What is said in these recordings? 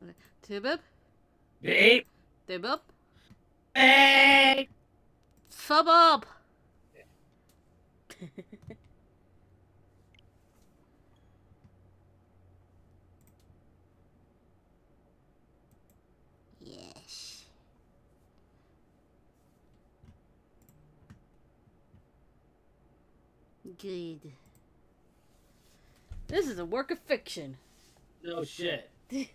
Okay. Tibib? Beep. Tibib? Hey. Suburb! Yes. Good. This is a work of fiction. No shit. I'm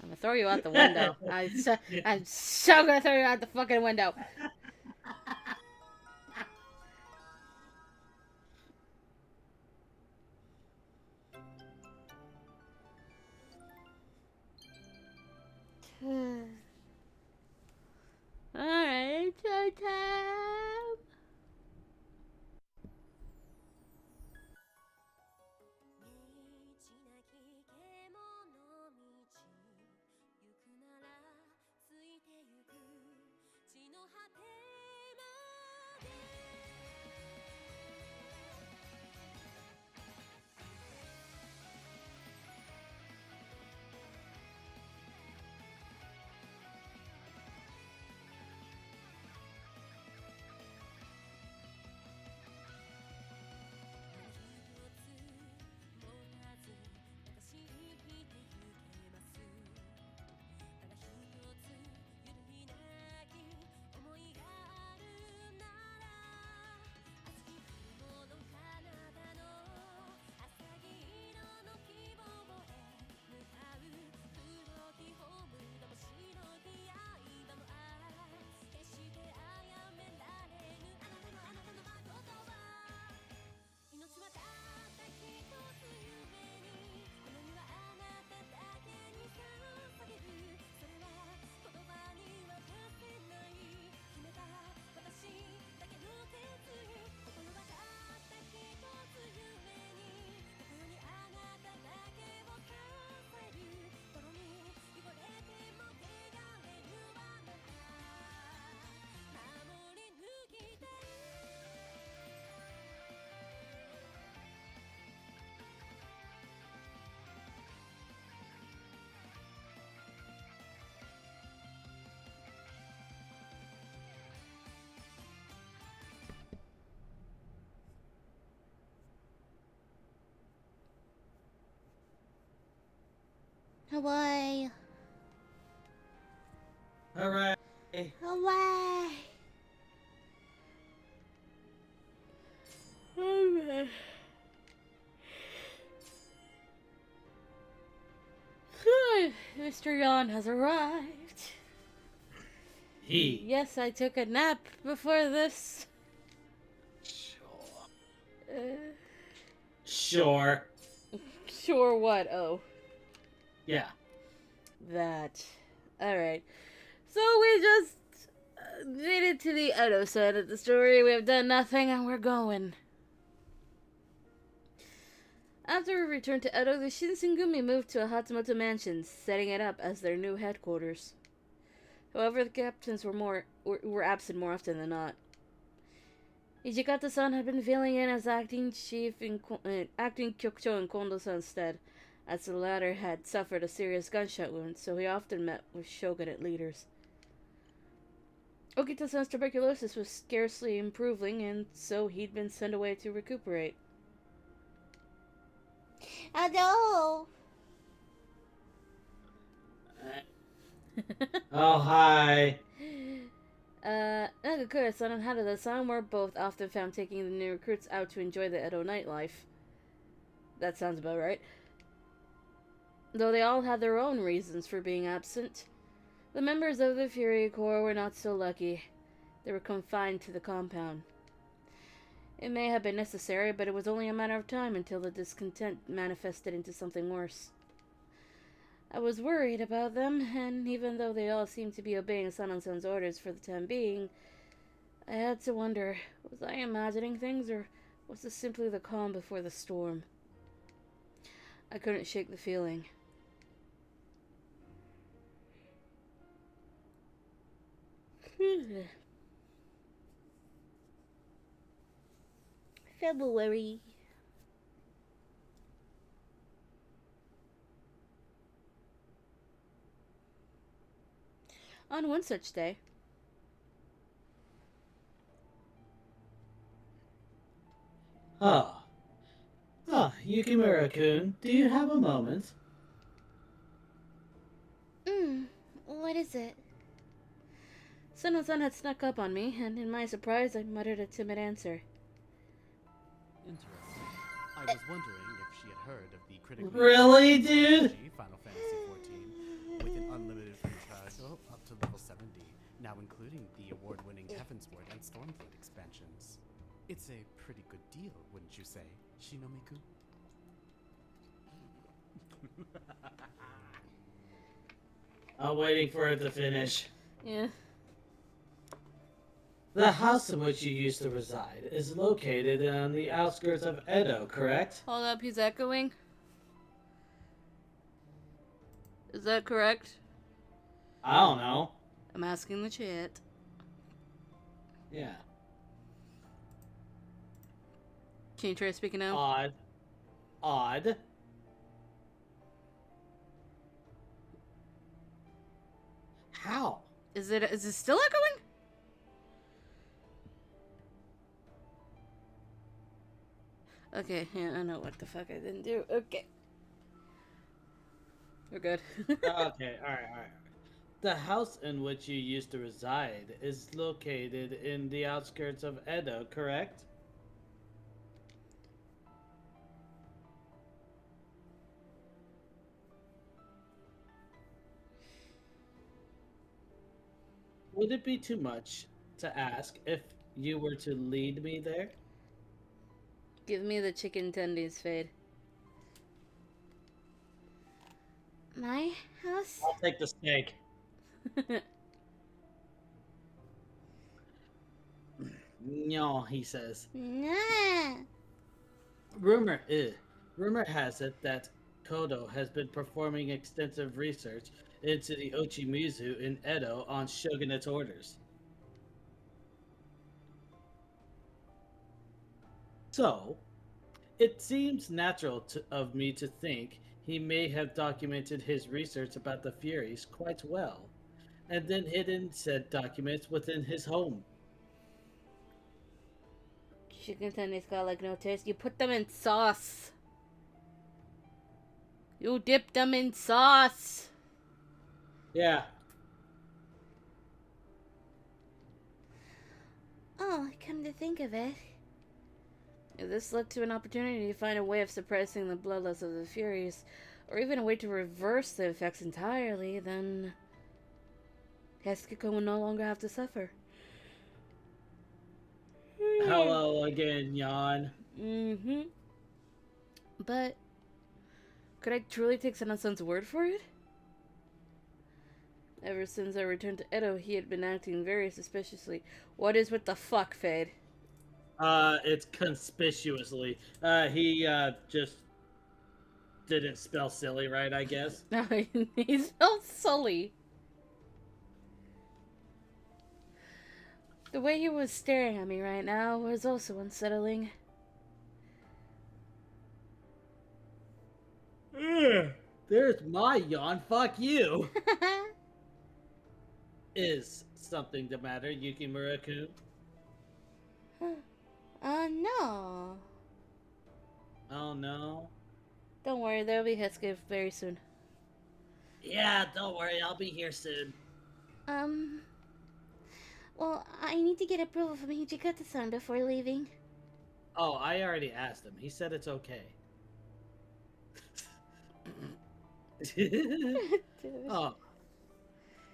gonna throw you out the window. I'm so gonna throw you out the fucking window. Alright, time. Away. Hooray. Away. Alright. Mr. Yon has arrived. He. Yes, I took a nap before this. Sure. Uh, Sure. sure what? Oh, Yeah. that. Alright. So we just made it to the Edo side of the story. We have done nothing and we're going. After we returned to Edo, the Shinsengumi moved to a Hatsumoto mansion, setting it up as their new headquarters. However, the captains were absent more often than not. Ijikata-san had been filling in as acting kyokucho in Kondo-san's stead, as the latter had suffered a serious gunshot wound, so he often met with shogunate leaders. Okita-san's tuberculosis was scarcely improving, and so he'd been sent away to recuperate. Hello. Oh, hi. Nagakura-san and Harada-san were both often found taking the new recruits out to enjoy the Edo nightlife. That sounds about right. Though they all had their own reasons for being absent. The members of the Fury Corps were not so lucky. They were confined to the compound. It may have been necessary, but it was only a matter of time until the discontent manifested into something worse. I was worried about them, and even though they all seemed to be obeying Sanan-san's orders for the time being, I had to wonder, was I imagining things, or was this simply the calm before the storm? I couldn't shake the feeling. February. On one such day, Ah. Ah, Yukimura-kun, do you have a moment? What is it? Sono-san had snuck up on me, and in my surprise, I muttered a timid answer. Interesting. I was wondering if she had heard of the critically Really, acclaimed dude? RPG Final Fantasy XIV with an unlimited free trial up to level 70, now including the award-winning Heavensward and Stormfront expansions. It's a pretty good deal, wouldn't you say, Shinomiku? I'm waiting for it to finish. Yeah. The house in which you used to reside is located on the outskirts of Edo, correct? Hold up, he's echoing. Is that correct? I don't know. I'm asking the chat. Yeah. Can you try speaking now? Odd. Odd. How? Is it still echoing? Okay, yeah, I know what the fuck I didn't do. Okay. We're good. Okay, alright. The house in which you used to reside is located in the outskirts of Edo, correct? Would it be too much to ask if you were to lead me there? Give me the chicken tendies, Fade. My house? I'll take the steak. No, he says. Nah. Rumor has it that Kodo has been performing extensive research into the Ochimizu in Edo on shogunate's orders. So, it seems natural of me to think he may have documented his research about the Furies quite well, and then hidden said documents within his home. Chicken tendies got like no taste. You put them in sauce. You dip them in sauce. Yeah. Oh, come to think of it. If this led to an opportunity to find a way of suppressing the bloodlust of the Furies, or even a way to reverse the effects entirely, then Heskiko will no longer have to suffer. Hello again, Jan. Mm-hmm. But could I truly take Sana-san's word for it? Ever since I returned to Edo, he had been acting very suspiciously. What is with the fuck, Fade? It's conspicuously. He just didn't spell silly right, I guess. No, he spelled Sully. The way he was staring at me right now was also unsettling. There's my yawn. Fuck you. Is something the matter, Yukimura-kun? No. Oh no. Don't worry, there'll be Hesuke very soon. Yeah, don't worry. I'll be here soon. Well, I need to get approval from Hijikata-san before leaving. Oh, I already asked him. He said it's okay. Oh,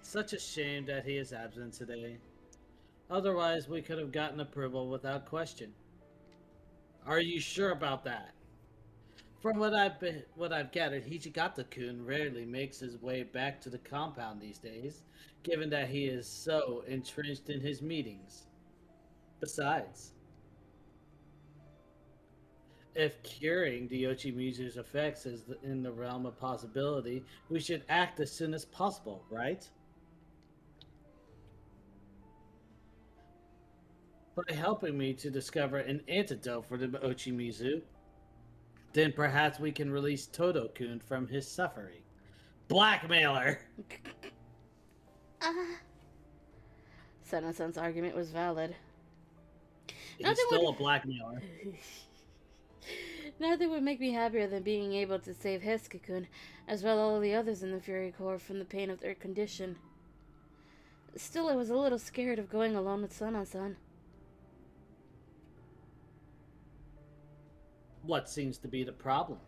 such a shame that he is absent today. Otherwise, we could have gotten approval without question. Are you sure about that? From what I've gathered, Hichigata-kun rarely makes his way back to the compound these days, given that he is so entrenched in his meetings. Besides, if curing the Yoshimizu's effects is in the realm of possibility, we should act as soon as possible, right? by helping me to discover an antidote for the Ochimizu. Then perhaps we can release Todo-kun from his suffering. Blackmailer! Uh, Sana-san's argument was valid. He's Nothing still would- a blackmailer. Nothing would make me happier than being able to save Hesuke-kun, as well as all the others in the Fury Corps, from the pain of their condition. Still, I was a little scared of going alone with Sana-san. What seems to be the problem?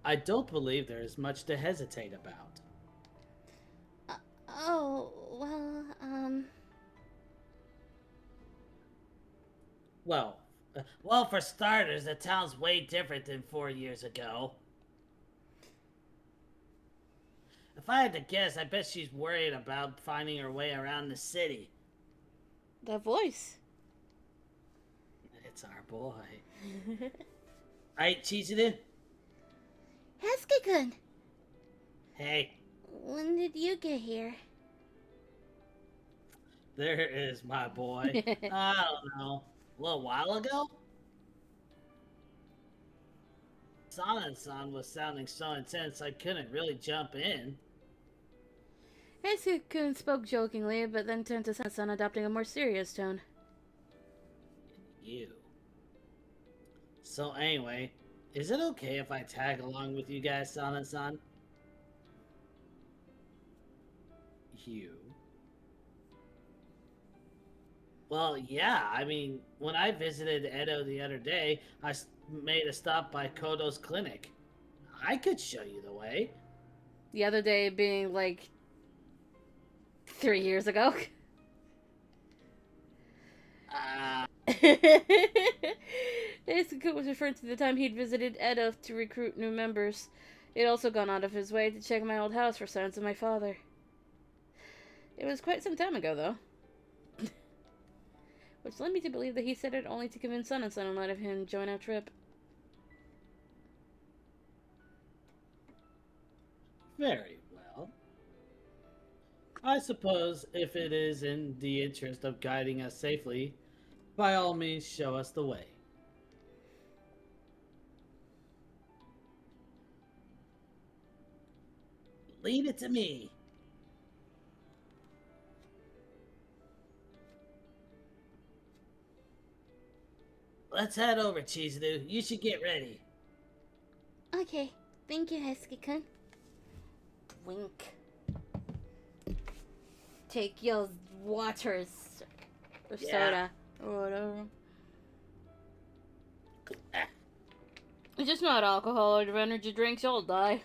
I don't believe there is much to hesitate about. oh, well, Well, for starters, the town's way different than 4 years ago. If I had to guess, I bet she's worried about finding her way around the city. That voice. It's our boy. Right, Chizuru? Hesuke-kun, Hey, when did you get here? there is my boy. I don't know. A little while ago? Sana-san was sounding so intense I couldn't really jump in. Hesuke-kun spoke jokingly, but then turned to Sana-san, adopting a more serious tone. You. So anyway, is it okay if I tag along with you guys, Sana-san? You. Well, yeah, I mean, when I visited Edo the other day, made a stop by Kodo's clinic. I could show you the way. The other day being like 3 years ago. Hesuke was referring to the time he'd visited Edo to recruit new members. He'd also gone out of his way to check my old house for signs of my father. It was quite some time ago, though. Which led me to believe that he said it only to convince Sana-san and let him join our trip. Very well. I suppose if it is in the interest of guiding us safely, by all means show us the way. Leave it to me. Let's head over, Chizuru. You should get ready. Okay, thank you, Hesuke-kun. Wink. Take your waters. Or Yeah. soda. Or whatever. It's just not alcohol or energy drinks, you'll die.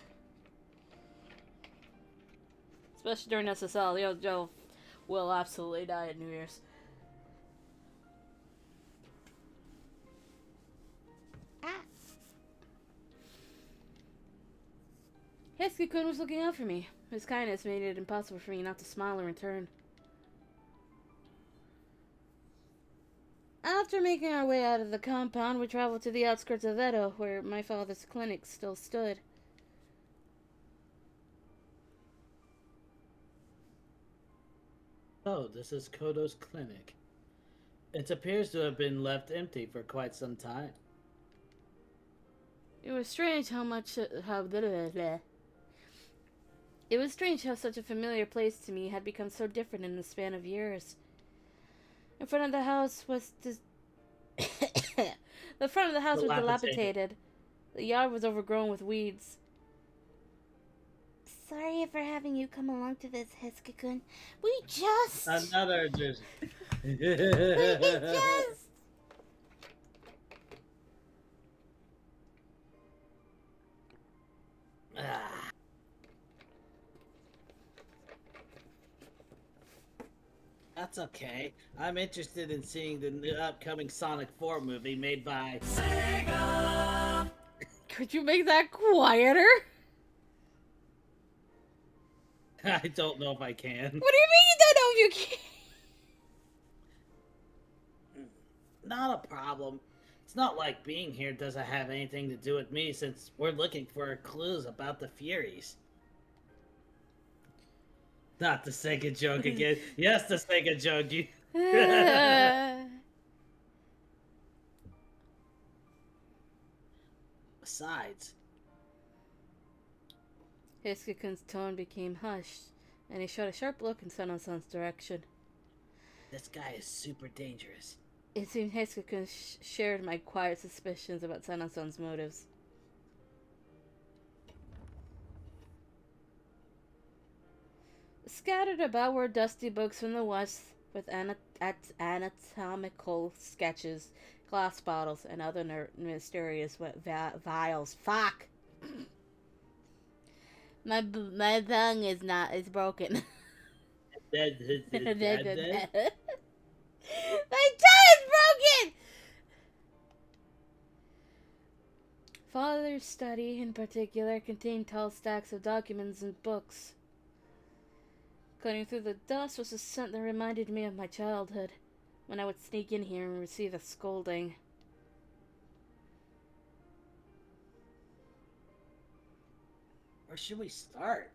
Especially during SSL, you'll will absolutely die at New Year's. Ah, Hesuke-kun was looking out for me. His kindness made it impossible for me not to smile in return. After making our way out of the compound, we traveled to the outskirts of Edo, where my father's clinic still stood. Oh, this is Kodo's clinic. It appears to have been left empty for quite some time. It was strange how much It was strange how such a familiar place to me had become so different in the span of years. In front of the house was the front of the house was dilapidated. The yard was overgrown with weeds. sorry for having you come along to this, Hesuke-kun. We just... Another just. we just... Ah. That's okay. I'm interested in seeing the new upcoming Sonic 4 movie made by Sega. Could you make that quieter? I don't know if I can. What do you mean you don't know if you can? Not a problem. It's not like being here doesn't have anything to do with me since we're looking for clues about the Furies. Not the Sega joke again. Yes, the Sega joke. You... Besides, Hiskiku's tone became hushed, and he shot a sharp look in Sana-san's direction. this guy is super dangerous. It seemed Hiskikun shared my quiet suspicions about Sana-san's motives. Scattered about were dusty books from the west with anatomical sketches, glass bottles, and other mysterious vials. Fuck! My tongue is broken. Dead. My tongue is broken! Father's study, in particular, contained tall stacks of documents and books. Cutting through the dust was a scent that reminded me of my childhood, when I would sneak in here and receive a scolding. Where should we start?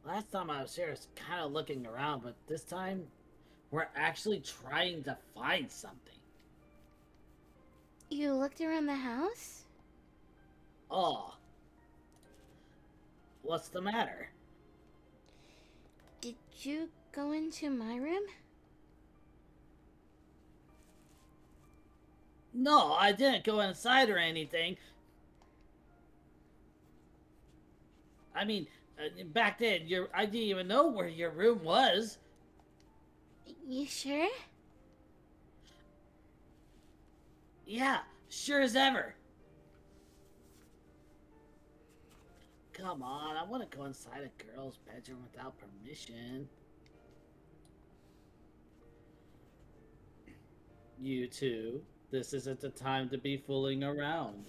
Last time I was here, I was kind of looking around, but this time, we're actually trying to find something. You looked around the house? Oh. What's the matter? Did you go into my room? No, I didn't go inside or anything. I mean, back then, I didn't even know where your room was. You sure? Yeah, sure as ever. Come on, I want to go inside a girl's bedroom without permission. You two, this isn't the time to be fooling around.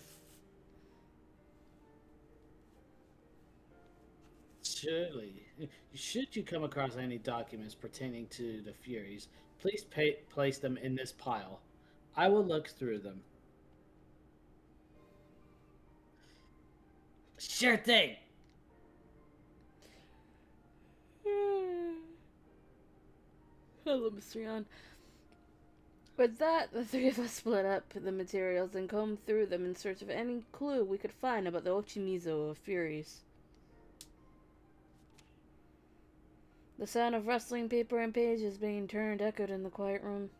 Surely, should you come across any documents pertaining to the Furies, please place them in this pile. I will look through them. Sure thing. Hello, Mr. Yan. With that, the three of us split up the materials and combed through them in search of any clue we could find about the Ochimizo of Furies. The sound of rustling paper and pages being turned echoed in the quiet room.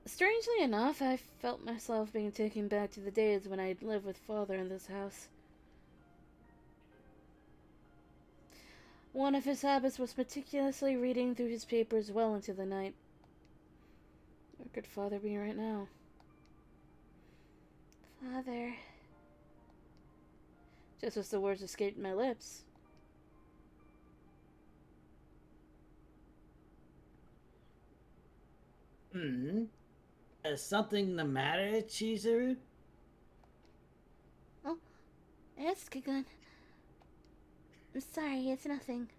Strangely enough, I felt myself being taken back to the days when I'd lived with Father in this house. One of his habits was meticulously reading through his papers well into the night. Where could Father be right now? Father. Just as the words escaped my lips. Is something the matter, Chizuru? Oh, it's Kagun. I'm sorry, it's nothing.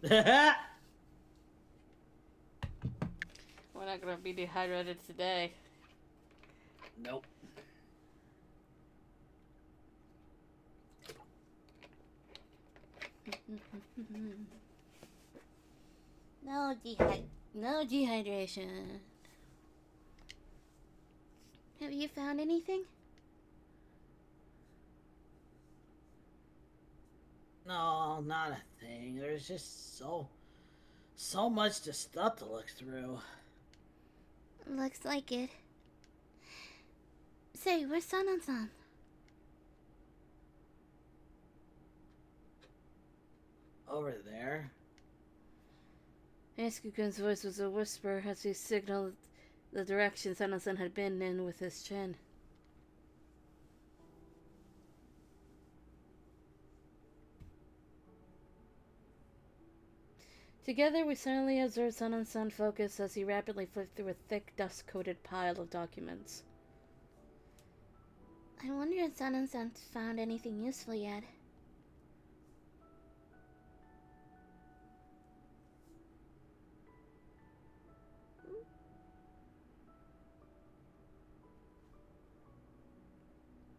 We're not gonna be dehydrated today. Nope. No dehydration. Have you found anything? No, not a thing. There's just so much stuff to look through. Looks like it. Say, where's Sanan-san? Over there. Eskukun's voice was a whisper as he signaled the direction Sanan-san had been in with his chin. Together, we silently observed Sanan-san focus as he rapidly flipped through a thick, dust-coated pile of documents. I wonder if Sanan-san found anything useful yet.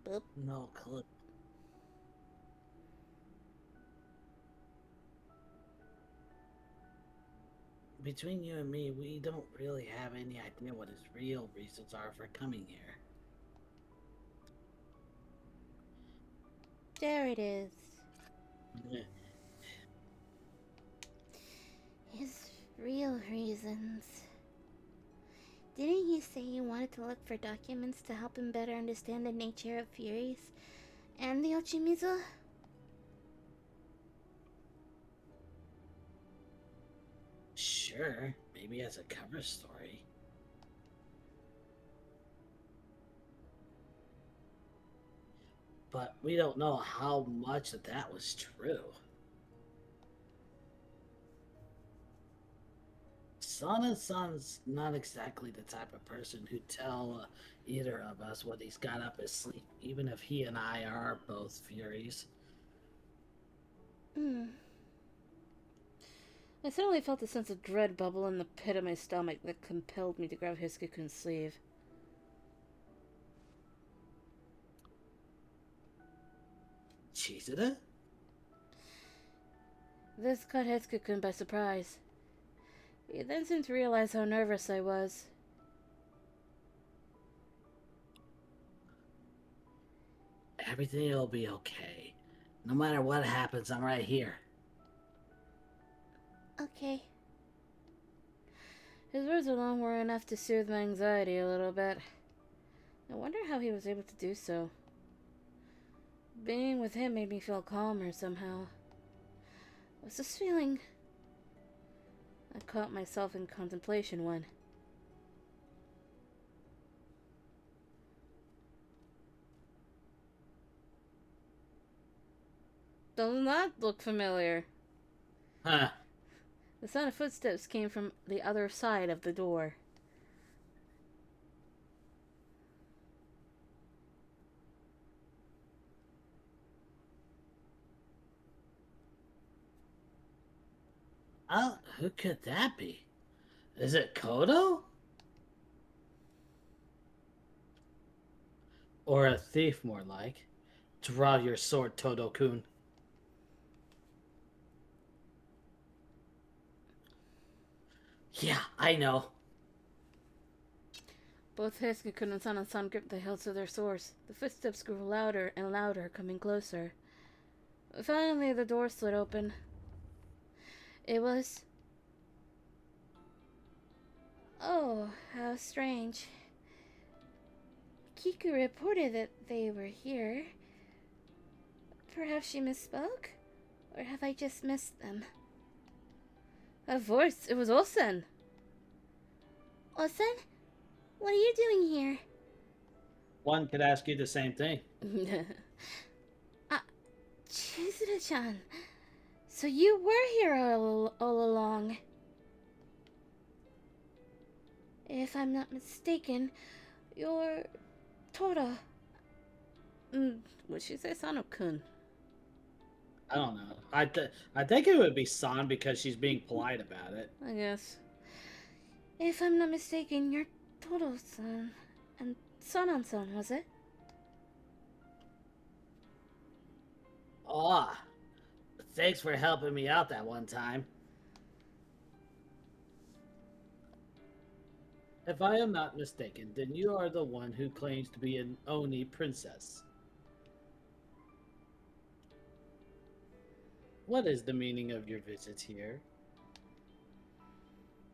Boop. No clue. between you and me, we don't really have any idea what his real reasons are for coming here. There it is. Yeah. His real reasons. Didn't he say he wanted to look for documents to help him better understand the nature of Furies and the Ochimizu? Sure, maybe as a cover story. But we don't know how much of that was true. Son's not exactly the type of person who'd tell either of us what he's got up his sleeve, even if he and I are both Furies. I suddenly felt a sense of dread bubble in the pit of my stomach that compelled me to grab Hisakukun's sleeve. Chizuru? This caught Hisaku-kun by surprise. He then seemed to realize how nervous I was. Everything will be okay. No matter what happens, I'm right here. Okay. His words alone were enough to soothe my anxiety a little bit. I wonder how he was able to do so. Being with him made me feel calmer somehow. What's this feeling? I caught myself in contemplation when... Does not look familiar. Huh. The sound of footsteps came from the other side of the door. Oh, who could that be? Is it Kodo? Or a thief, more like. Draw your sword, Todo-kun. Yeah, I know. Both Hisaku-kun and Sana-san gripped the hilts of their swords. The footsteps grew louder and louder, coming closer. Finally, the door slid open. It was... Oh, how strange. Kiku reported that they were here. Perhaps she misspoke? Or have I just missed them? A voice! It was Osen! Osen? What are you doing here? One could ask you the same thing. Chizuru-chan. So you were here all along. If I'm not mistaken, you're Tora. Would she say Sano-kun? I don't know. I think it would be San because she's being polite about it. I guess. If I'm not mistaken, you're Toro-san. And Sanan-san, was it? Ah, thanks for helping me out that one time. If I am not mistaken, then you are the one who claims to be an Oni princess. What is the meaning of your visit here?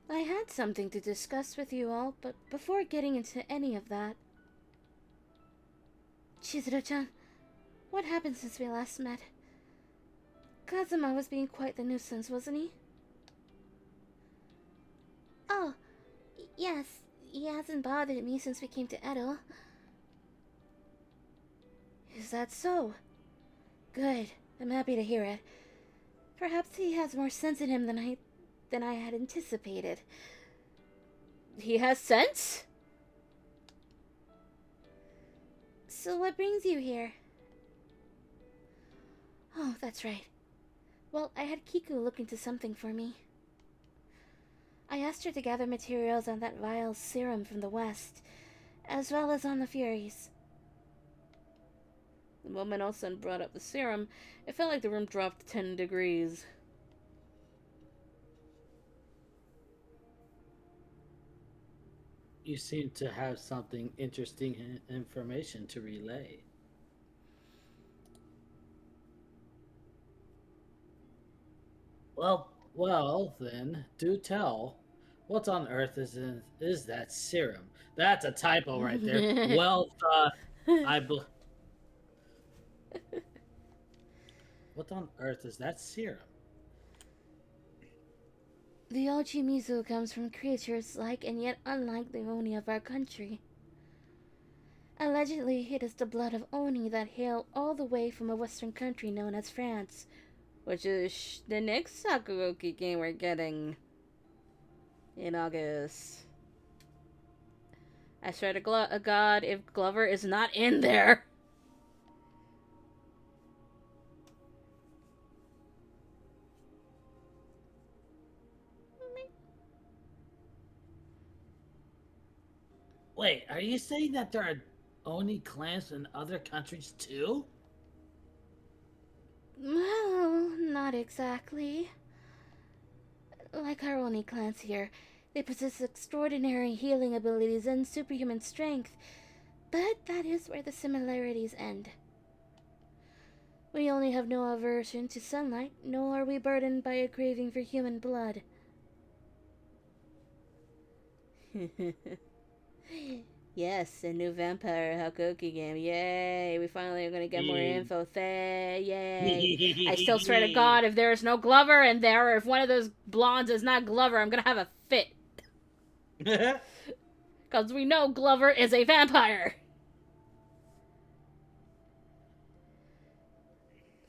I had something to discuss with you all, but before getting into any of that... Chizuru-chan, what happened since we last met? Kazuma was being quite the nuisance, wasn't he? Oh, yes, he hasn't bothered me since we came to Edo. Is that so? Good, I'm happy to hear it. Perhaps he has more sense in him than I had anticipated. He has sense? So what brings you here? Oh, that's right. Well, I had Kiku look into something for me. I asked her to gather materials on that vile serum from the west, as well as on the Furies. The moment Osen brought up the serum, it felt like the room dropped 10 degrees. You seem to have something interesting information to relay. Well, then, do tell. What on earth is that serum? That's a typo right there. Well, I bel what on earth is that serum? The Ochimizu comes from creatures like and yet unlike the Oni of our country. Allegedly, it is the blood of Oni that hail all the way from a western country known as France. Which is the next Hakuoki game we're getting in August. I swear to God, if Glover is not in there. Wait, are you saying that there are Oni clans in other countries too? Well, not exactly. Like our Oni clans here, they possess extraordinary healing abilities and superhuman strength, but that is where the similarities end. We only have no aversion to sunlight, nor are we burdened by a craving for human blood. Yes, a new vampire Hakuoki game. Yay! We finally are gonna get more info. Yay! I still swear to God, if there is no Glover in there, or if one of those blondes is not Glover, I'm gonna have a fit. Because we know Glover is a vampire.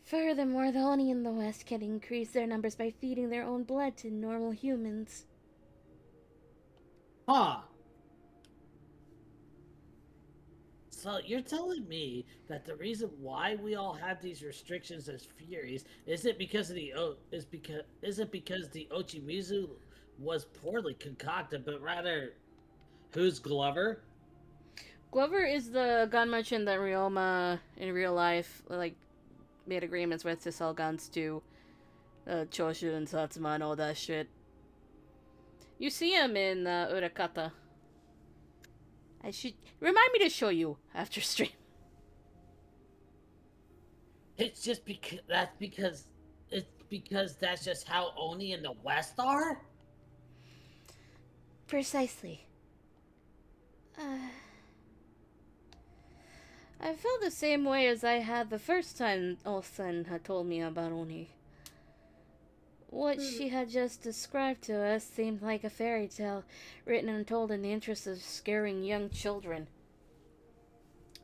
Furthermore, the Oni in the West can increase their numbers by feeding their own blood to normal humans. Huh. So you're telling me that the reason why we all have these restrictions as Furies isn't because of isn't because the Ochimizu was poorly concocted, but rather who's Glover? Glover is the gun merchant that Ryoma in real life made agreements with to sell guns to Choshu and Satsuma and all that shit. You see him in Urakata. I should remind me to show you after stream. It's just because that's just how Oni in the West are. Precisely. I felt the same way as I had the first time Olsen had told me about Oni. What she had just described to us seemed like a fairy tale, written and told in the interest of scaring young children.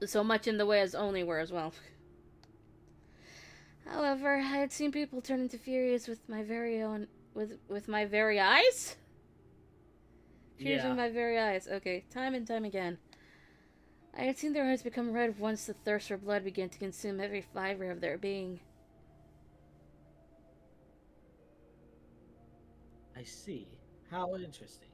So much in the way as Oni were as well. However, I had seen people turn into Furies with my very own... With my very eyes? Furies Yeah. with my very eyes. Okay, time and time again. I had seen their eyes become red once the thirst for blood began to consume every fiber of their being. I see. How interesting.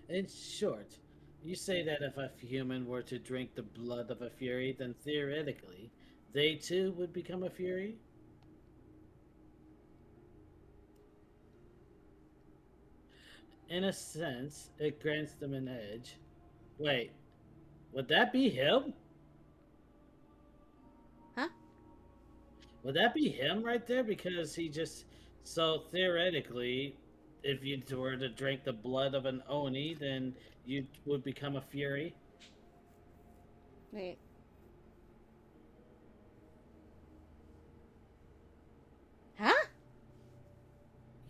In short, you say that if a human were to drink the blood of a Fury, then theoretically, they too would become a Fury? In a sense, it grants them an edge. Wait, would that be him? Huh? Would that be him right there? Because he just... So theoretically, if you were to drink the blood of an Oni, then you would become a Fury. Wait. Huh?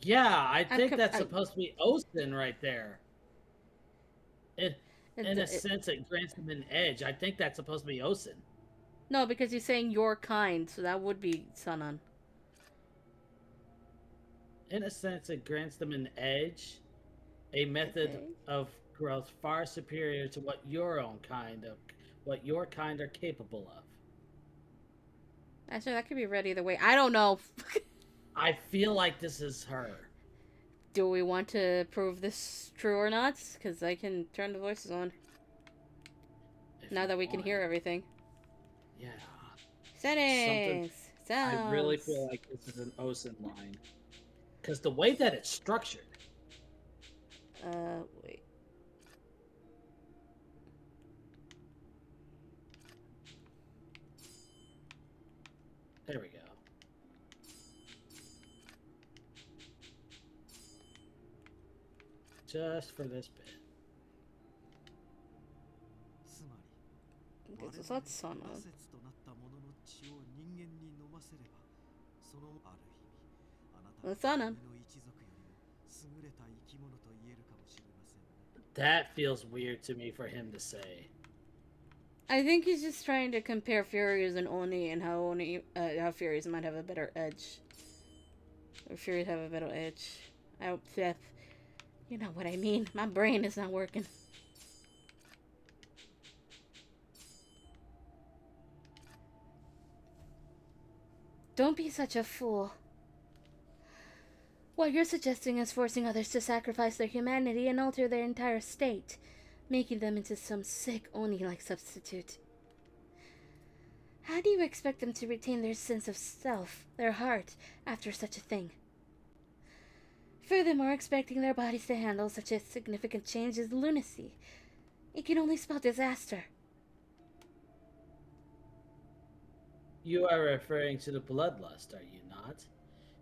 Yeah, I think that's supposed to be Osen right there. In a sense, it grants him an edge. I think that's supposed to be Osen. No, because he's saying your kind, so that would be Sanan. In a sense, it grants them an edge, a method of growth far superior to what your kind are capable of. Actually, that could be read either way. I don't know. I feel like this is her. Do we want to prove this true or not? Because I can turn the voices on. Now that we can hear everything. Yeah. Settings. Sounds. I really feel like this is an Osen line. Because the way that it's structured. Wait. There we go. Just for this bit. つまり Okay, 我 so 々 that's Sana. 魔説となったものの血を人間に飲ませればそのある意味あなた Sana. の一族よりも優れた生き物と言えるかもしれませんね。 That feels weird to me for him to say. I think he's just trying to compare Furies and Oni and how Furies might have a better edge. Or Furies have a better edge. You know what I mean. My brain is not working. Don't be such a fool. What you're suggesting is forcing others to sacrifice their humanity and alter their entire state, making them into some sick Oni-like substitute. How do you expect them to retain their sense of self, their heart, after such a thing? Furthermore, expecting their bodies to handle such a significant change is lunacy. It can only spell disaster. You are referring to the bloodlust, are you not?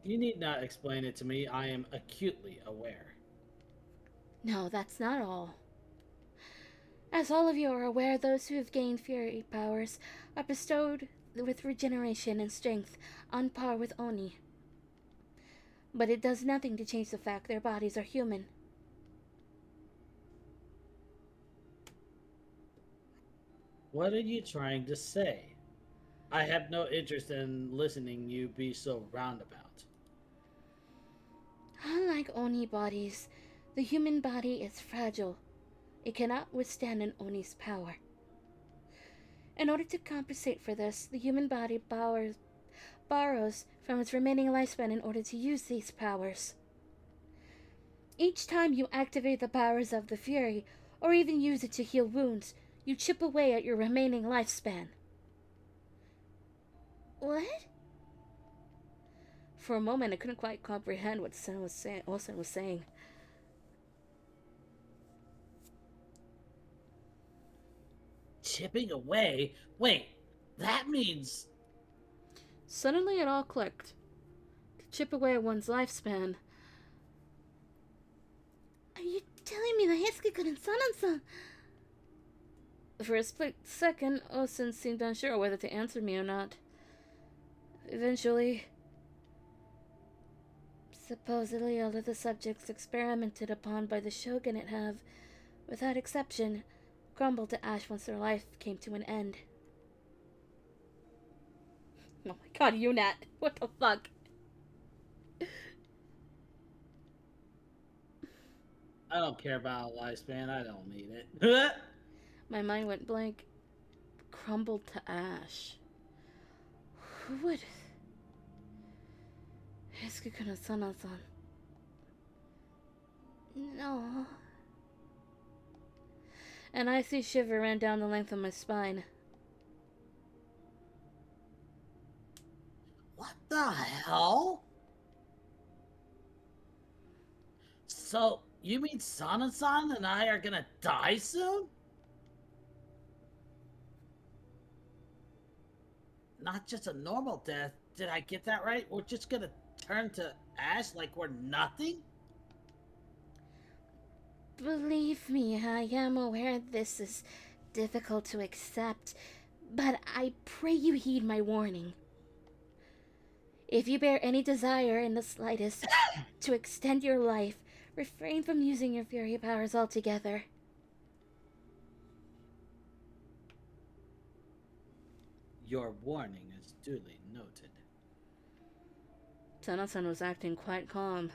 You need not explain it to me. I am acutely aware. No, that's not all. As all of you are aware, those who have gained Fury powers are bestowed with regeneration and strength on par with Oni. But it does nothing to change the fact their bodies are human. What are you trying to say? I have no interest in listening you be so roundabout. Unlike Oni bodies, the human body is fragile. It cannot withstand an Oni's power. In order to compensate for this, the human body borrows from its remaining lifespan in order to use these powers. Each time you activate the powers of the Fury, or even use it to heal wounds, you chip away at your remaining lifespan. What? For a moment, I couldn't quite comprehend what Olsen was saying. Chipping away? Wait, that means... Suddenly it all clicked. To chip away at one's lifespan. Are you telling me that Hesuke and Sanan-san? For a split second, Olsen seemed unsure whether to answer me or not. Eventually... Supposedly all of the subjects experimented upon by the shogunate have, without exception, crumbled to ash once their life came to an end. Oh my god, Unat! What the fuck? I don't care about a lifespan. I don't need it. My mind went blank. Crumbled to ash. Who would... Hesuke no Sana-san. No. An icy shiver ran down the length of my spine. What the hell? So, you mean Sana-san and I are gonna die soon? Not just a normal death. Did I get that right? We're just gonna turn to ash like we're nothing? Believe me, I am aware this is difficult to accept, but I pray you heed my warning. If you bear any desire in the slightest to extend your life, refrain from using your fury powers altogether. Your warning is duly noted. Sana-san was acting quite calm.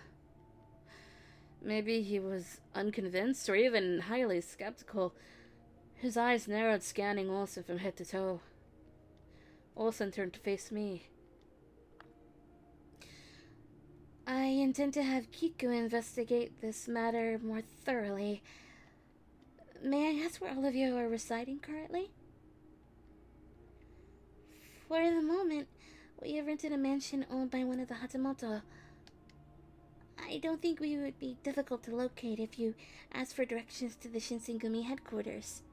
Maybe he was unconvinced or even highly skeptical. His eyes narrowed, scanning Olsen from head to toe. Olsen turned to face me. I intend to have Kiku investigate this matter more thoroughly. May I ask where all of you are residing currently? For the moment, we have rented a mansion owned by one of the Hatamoto. I don't think we would be difficult to locate if you asked for directions to the Shinsengumi headquarters.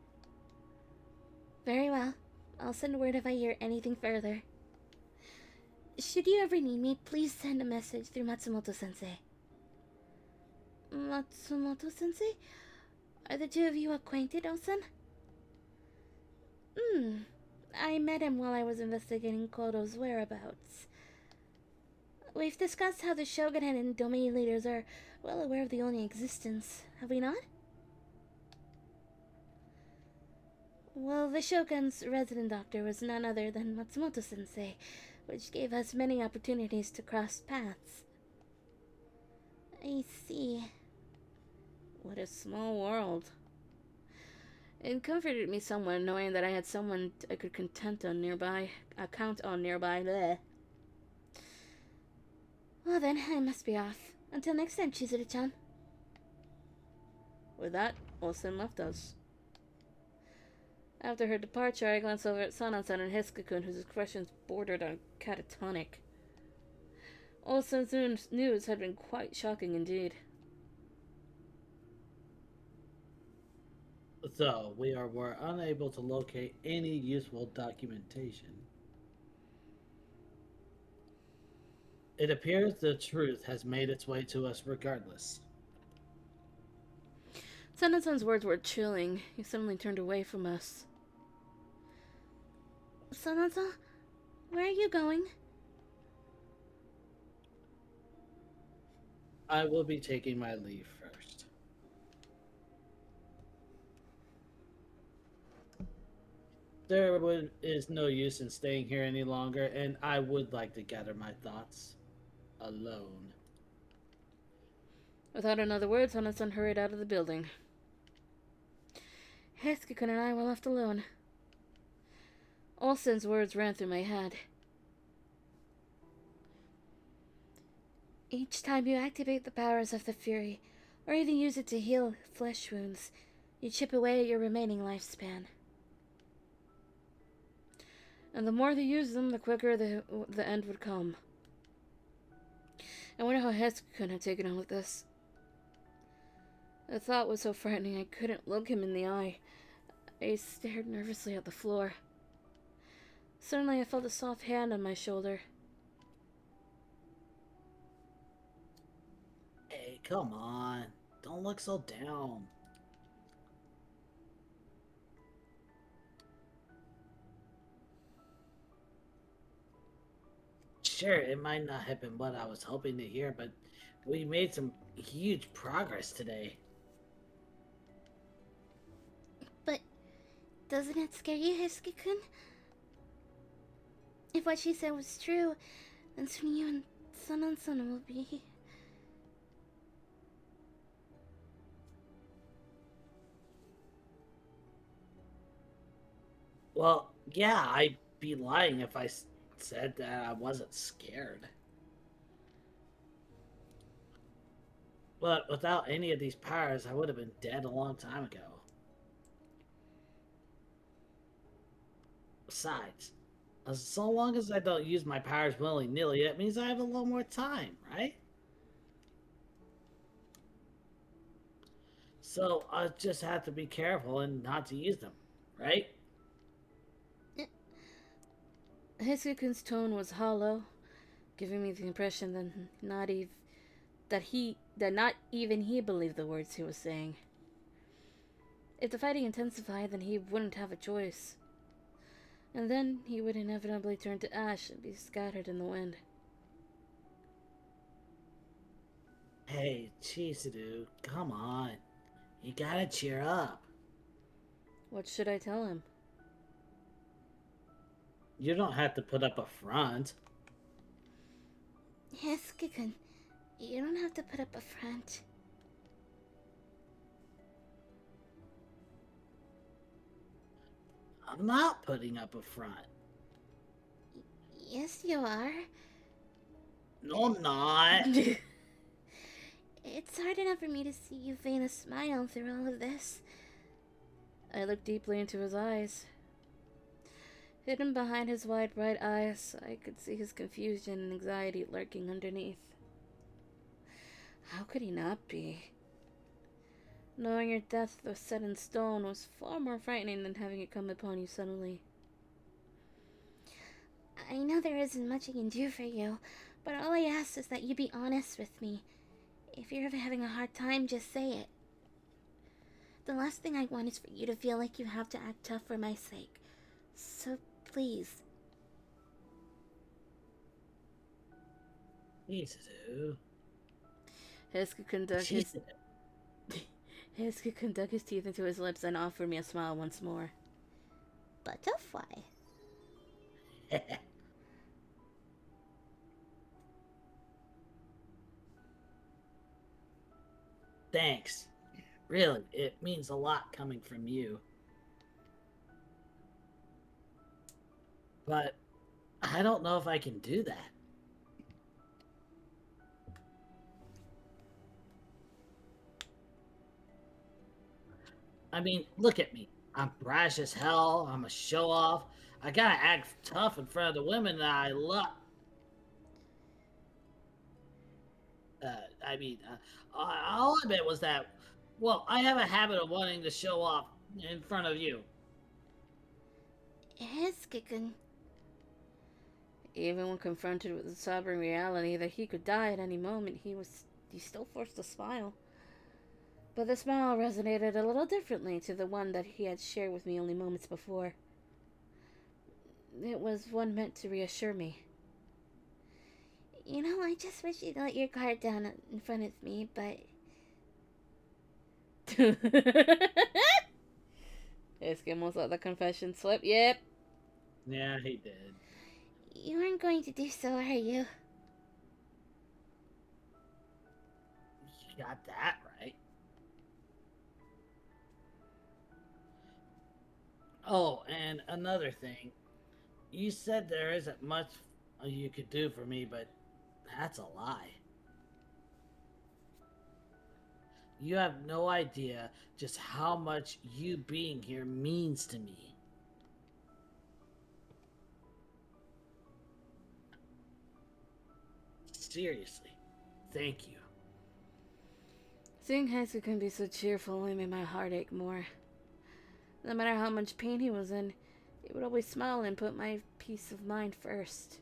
Very well. I'll send word if I hear anything further. Should you ever need me, please send a message through Matsumoto-sensei. Matsumoto-sensei? Are the two of you acquainted, Osen? I met him while I was investigating Kodo's whereabouts. We've discussed how the Shogunate and domain leaders are well aware of the Oni existence, have we not? Well, the Shogun's resident doctor was none other than Matsumoto-sensei, which gave us many opportunities to cross paths. I see. What a small world. It comforted me somewhat knowing that I had someone I could count on nearby. Bleh. Well then, I must be off. Until next time, Chizuru-chan. With that, Olsen left us. After her departure, I glanced over at Sanan-san and Hiska-kun, whose expressions bordered on catatonic. Olsen's news had been quite shocking indeed. So, were unable to locate any useful documentation. It appears the truth has made its way to us regardless. Sanan-san's words were chilling. He suddenly turned away from us. Sanan-san, where are you going? I will be taking my leave first. There is no use in staying here any longer, and I would like to gather my thoughts alone. Without another word, Sanan-san hurried out of the building. Hiska-kun and I were left alone. Olsen's words ran through my head. Each time you activate the powers of the Fury, or even use it to heal flesh wounds, you chip away at your remaining lifespan. And the more they used them, the quicker the end would come. I wonder how Hiska-kun had taken on with this. The thought was so frightening I couldn't look him in the eye. I stared nervously at the floor. Suddenly I felt a soft hand on my shoulder. Hey, come on. Don't look so down. Sure, it might not have been what I was hoping to hear, but we made some huge progress today. But doesn't it scare you, Hiska-kun? If what she said was true, then soon you and Sanan-san will be... Well, yeah, I'd be lying if I said that I wasn't scared. But without any of these powers, I would have been dead a long time ago. Besides, so long as I don't use my powers willy-nilly, that means I have a little more time, right? So I just have to be careful and not to use them, right? Hiska-kun's tone was hollow, giving me the impression that not even he believed the words he was saying. If the fighting intensified, then he wouldn't have a choice. And then he would inevitably turn to ash and be scattered in the wind. Hey, Chizuru, come on. You gotta cheer up. What should I tell him? You don't have to put up a front. Hiska-kun, you don't have to put up a front. I'm not putting up a front. Yes, you are. No, I'm not. It's hard enough for me to see you feign a smile through all of this. I looked deeply into his eyes. Hidden behind his wide, bright eyes, I could see his confusion and anxiety lurking underneath. How could he not be? Knowing your death was set in stone was far more frightening than having it come upon you suddenly. I know there isn't much I can do for you, but all I ask is that you be honest with me. If you're ever having a hard time, just say it. The last thing I want is for you to feel like you have to act tough for my sake. So, please. Mizu. Hiskakun dug his teeth into his lips and offered me a smile once more. Butterfly. Thanks. Really, it means a lot coming from you. But I don't know if I can do that. I mean, look at me. I'm brash as hell. I'm a show off. I gotta act tough in front of the women that I love. All I meant was that, well, I have a habit of wanting to show off in front of you. Hiskakun. Even when confronted with the sobering reality that he could die at any moment, he still forced a smile. But the smile resonated a little differently to the one that he had shared with me only moments before. It was one meant to reassure me. You know, I just wish you'd let your guard down in front of me, but... Eskimos let the confession slip. Yep. Yeah, he did. You aren't going to do so, are you? You got that right. Oh, and another thing. You said there isn't much you could do for me, but that's a lie. You have no idea just how much you being here means to me. Seriously, thank you. Seeing Hakuoki be so cheerful only made my heart ache more. No matter how much pain he was in, he would always smile and put my peace of mind first.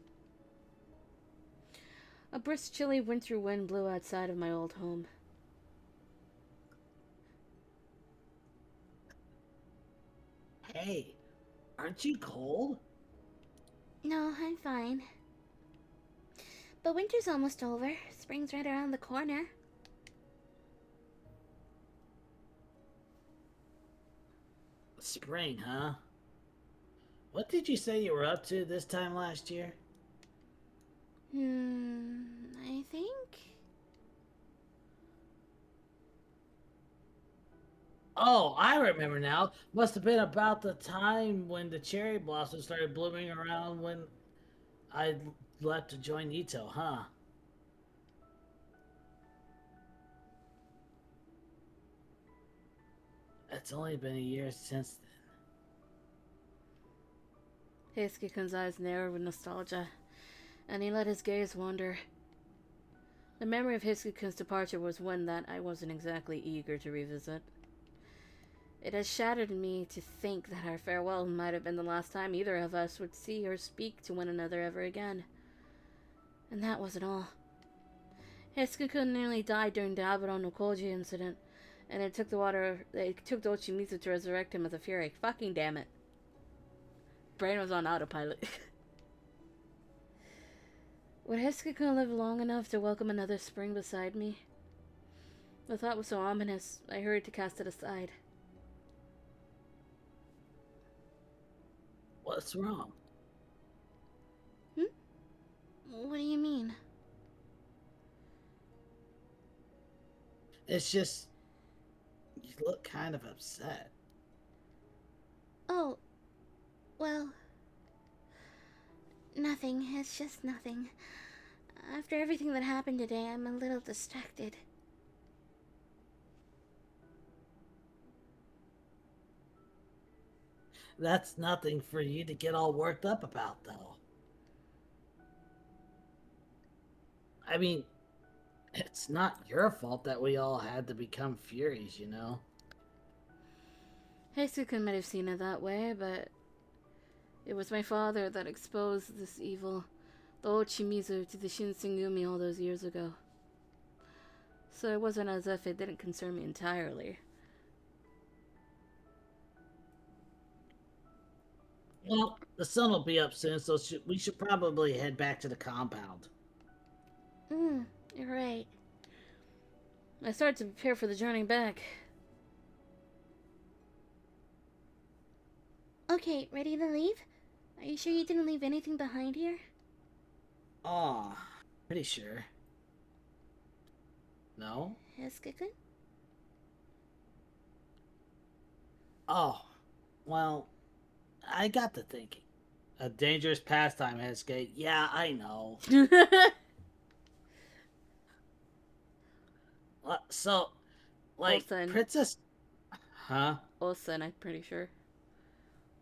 A brisk, chilly winter wind blew outside of my old home. Hey, aren't you cold? No, I'm fine. But winter's almost over. Spring's right around the corner. Spring, huh? What did you say you were up to this time last year? I think... Oh, I remember now. Must have been about the time when the cherry blossoms started blooming around when I left to join Ito, huh? It's only been a year since then. Hakuoki's eyes narrowed with nostalgia, and he let his gaze wander. The memory of Hakuoki's departure was one that I wasn't exactly eager to revisit. It has shattered me to think that our farewell might have been the last time either of us would see or speak to one another ever again. And that wasn't all. Hakuoki nearly died during the Abaddon no Koji incident, and it took the Oshimizu to resurrect him as a fury. Fucking damn it. Brain was on autopilot. Would Hakuoki live long enough to welcome another spring beside me? The thought was so ominous, I hurried to cast it aside. What's wrong? What do you mean? It's just... you look kind of upset. Oh, well... Nothing. It's just nothing. After everything that happened today, I'm a little distracted. That's nothing for you to get all worked up about, though. I mean, It's not your fault that we all had to become Furies, you know? Heisuke might have seen it that way, but it was my father that exposed this evil, the Ochimizu, to the Shinsengumi all those years ago. So it wasn't as if it didn't concern me entirely. Well, the sun will be up soon, so we should probably head back to the compound. You're right. I started to prepare for the journey back. Okay, ready to leave? Are you sure you didn't leave anything behind here? Aw, pretty sure. No? Heisuke-kun? Oh, well, I got to thinking. A dangerous pastime, Hesuke. Yeah, I know. So, like, Olsen. Princess... Huh? Olsen, I'm pretty sure.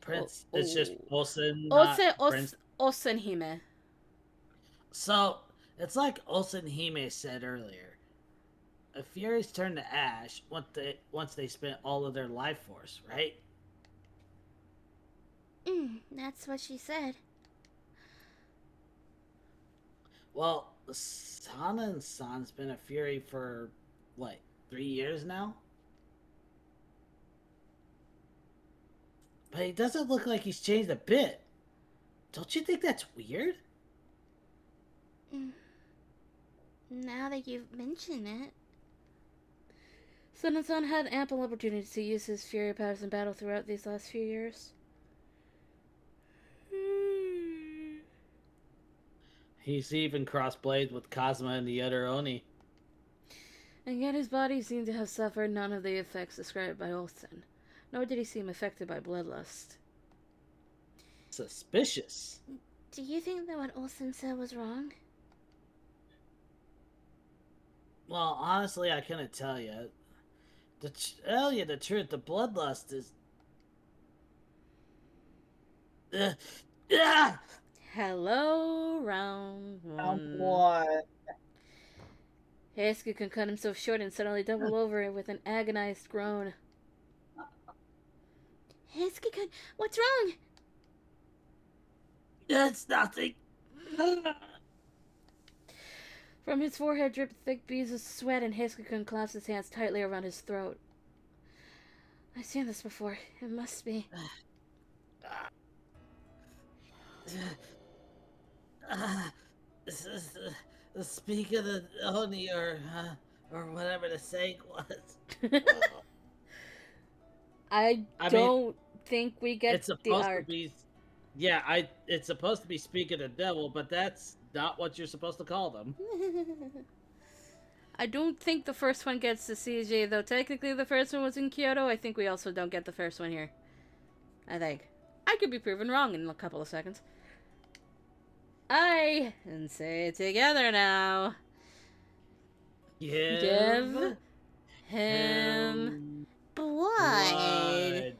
Prince... Oh, It's just oh. Olsen, not Prince... Olsen Hime. So, it's like Olsen Hime said earlier. The Furies turn to ash once they spent all of their life force, right? That's what she said. Well, Sana and San's been a Fury for, what, 3 years now? But he doesn't look like he's changed a bit. Don't you think that's weird? Now that you've mentioned it. Sun had ample opportunity to use his fury powers in battle throughout these last few years. He's even crossed blades with Kazuma and the other Oni. And yet his body seemed to have suffered none of the effects described by Olsen, nor did he seem affected by bloodlust. Suspicious. Do you think that what Olsen said was wrong? Well, honestly, I couldn't tell you. To tell you the truth, the bloodlust is... Hello, round one. What? Heisuke cut himself short and suddenly doubled over with an agonized groan. Heisuke-kun, what's wrong? It's nothing. From his forehead dripped thick beads of sweat, and Heisuke clasped his hands tightly around his throat. I've seen this before. It must be. This is the speak of the Oni, or whatever the saying was. I don't think we get it's the supposed art. to be. Yeah, it's supposed to be speak of the devil, but that's not what you're supposed to call them. I don't think the first one gets the CJ, though technically the first one was in Kyoto. I think we also don't get the first one here. I think. I could be proven wrong in a couple of seconds. And say it together now. Give him Blood.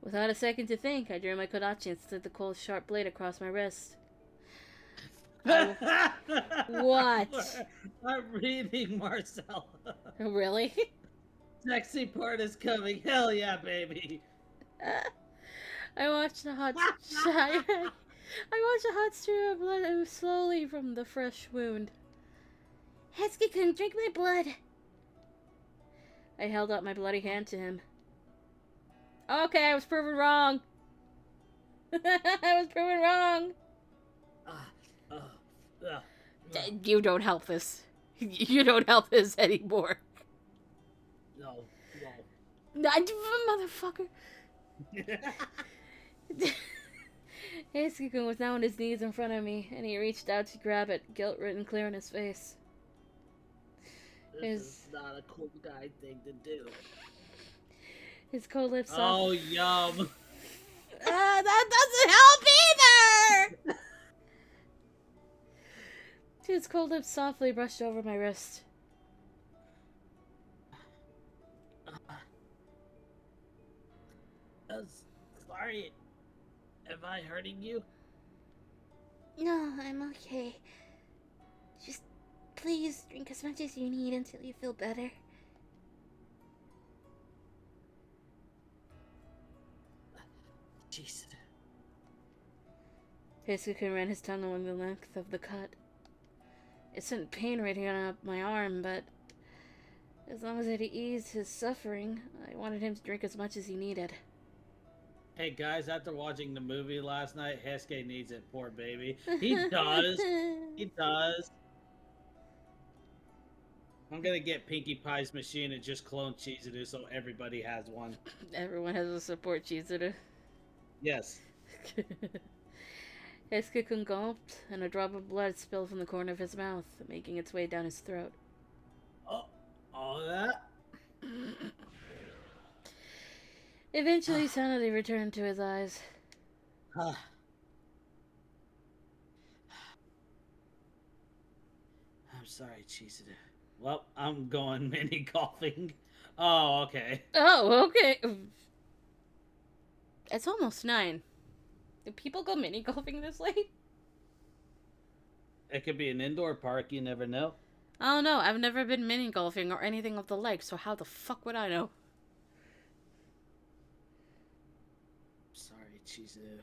Without a second to think, I drew my kodachi and slid the cold, sharp blade across my wrist. What? I'm reading, Marcella. Really? Sexy part is coming. Hell yeah, baby. I watched a hot stream of blood ooze slowly from the fresh wound. Heisuke-kun, drink my blood. I held out my bloody hand to him. Okay, I was proven wrong. I was proven wrong. You don't help this. You don't help this anymore. No. Motherfucker. Heisuke was now on his knees in front of me, and he reached out to grab it, guilt written clear in his face. This is not a cool guy thing to do. His cold lips Oh, yum. That doesn't help either! His cold lips softly brushed over my wrist. Sorry. Am I hurting you? No, I'm okay. Just please drink as much as you need until you feel better. Jesus. Heisuke ran his tongue along the length of the cut. It sent pain radiating up my arm, but as long as it eased his suffering, I wanted him to drink as much as he needed. Hey guys, after watching the movie last night, Hesuke needs it, poor baby. He does. He does. I'm gonna get Pinkie Pie's machine and just clone Chizuru so everybody has one. Everyone has a support Chizuru. Yes. Heisuke gulped, and a drop of blood spilled from the corner of his mouth, making its way down his throat. Oh, all that? Eventually, sanity returned to his eyes. I'm sorry, Chizuru. Well, I'm going mini golfing. Oh, okay. Oh, okay. It's almost 9. Do people go mini golfing this late? It could be an indoor park, you never know. I don't know. I've never been mini golfing or anything of the like, so how the fuck would I know? Sorry, Chizuru.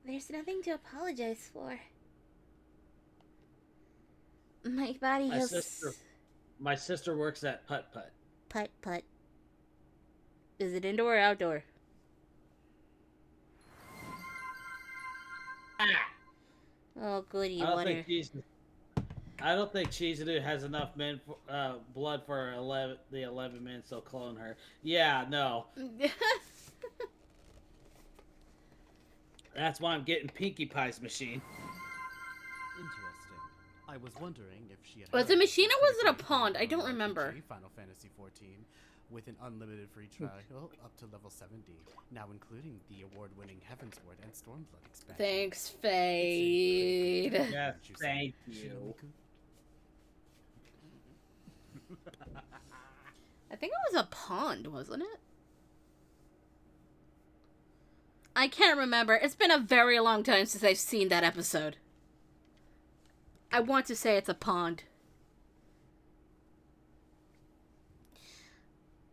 There's nothing to apologize for. My body My sister works at Putt Putt. Putt putt. Is it indoor or outdoor? Ah! Oh, goody I water. don't think Chizuru has enough blood for the 11 men, so clone her. Yeah, no. That's why I'm getting Pinkie Pie's machine. Interesting. I was wondering if she had. Was it a heard machine of or was it a the pond? I don't RPG remember. Final Fantasy 14, with an unlimited free trial up to level 70, now including the award-winning Heavensward and Stormblood expansion. Thanks, Fade. Yes, thank you. I think it was a pond, wasn't it? I can't remember. It's been a very long time since I've seen that episode. I want to say it's a pond.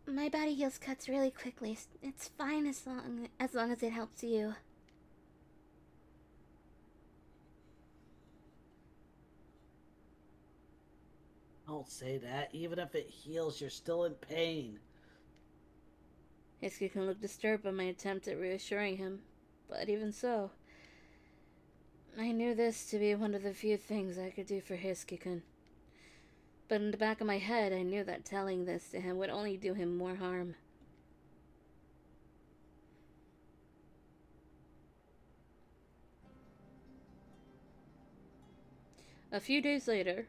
My body heals cuts really quickly. It's fine as long as it helps you. Don't say that. Even if it heals, you're still in pain. Heisuke looked disturbed by my attempt at reassuring him, but even so, I knew this to be one of the few things I could do for Heisuke-kun. But in the back of my head, I knew that telling this to him would only do him more harm. A few days later,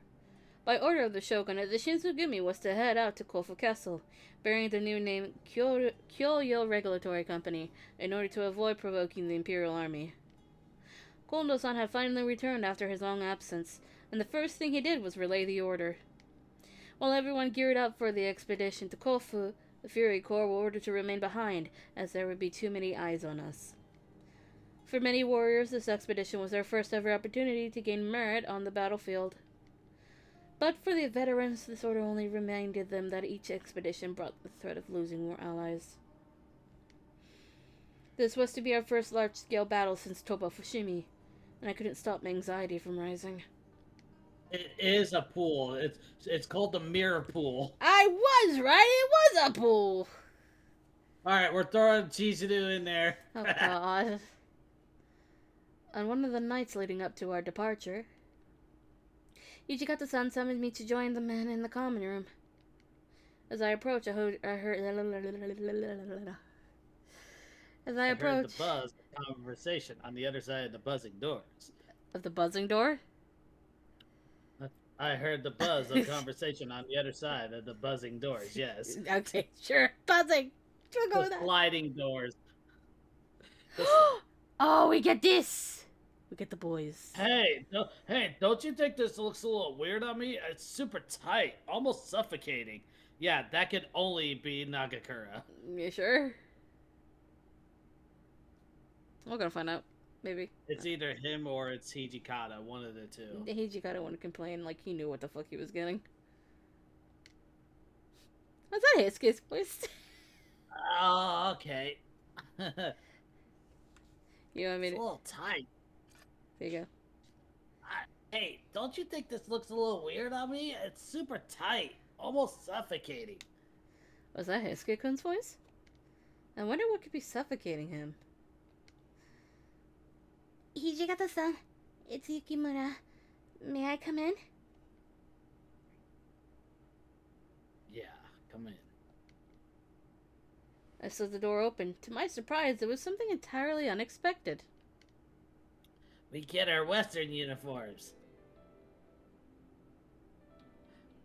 by order of the shogunate, the Shinzugumi was to head out to Kofu Castle, bearing the new name Kyoyo Regulatory Company, in order to avoid provoking the Imperial Army. Kondo-san had finally returned after his long absence, and the first thing he did was relay the order. While everyone geared up for the expedition to Kofu, the Fury Corps were ordered to remain behind, as there would be too many eyes on us. For many warriors, this expedition was their first ever opportunity to gain merit on the battlefield. But for the veterans, this order only reminded them that each expedition brought the threat of losing more allies. This was to be our first large-scale battle since Toba Fushimi, and I couldn't stop my anxiety from rising. It is a pool. It's called the mirror pool. I was right! It was a pool! Alright, we're throwing Chizuru in there. Oh god. On one of the nights leading up to our departure, Ichikato-san summoned me to join the men in the common room. As I approached, I heard the buzz of conversation on the other side of the buzzing doors. Of the buzzing door? I heard the buzz of conversation on the other side of the buzzing doors, yes. Okay, sure. Buzzing! We'll go with The that. sliding doors. Oh, we get this! We get the boys. Hey, don't you think this looks a little weird on me? It's super tight, almost suffocating. Yeah, that could only be Nagakura. You sure? We're gonna find out. Maybe. It's either him or it's Hijikata, one of the two. Hijikata wouldn't complain, like he knew what the fuck he was getting. Was that Hisuke's voice? Oh, okay. You want me It's a to... little tight. There you go. Hey, don't you think this looks a little weird on me? It's super tight, almost suffocating. Was that Hisuke-kun's voice? I wonder what could be suffocating him. Hijikata-san, it's Yukimura. May I come in? Yeah, come in. I slid the door open. To my surprise, it was something entirely unexpected. We get our Western uniforms.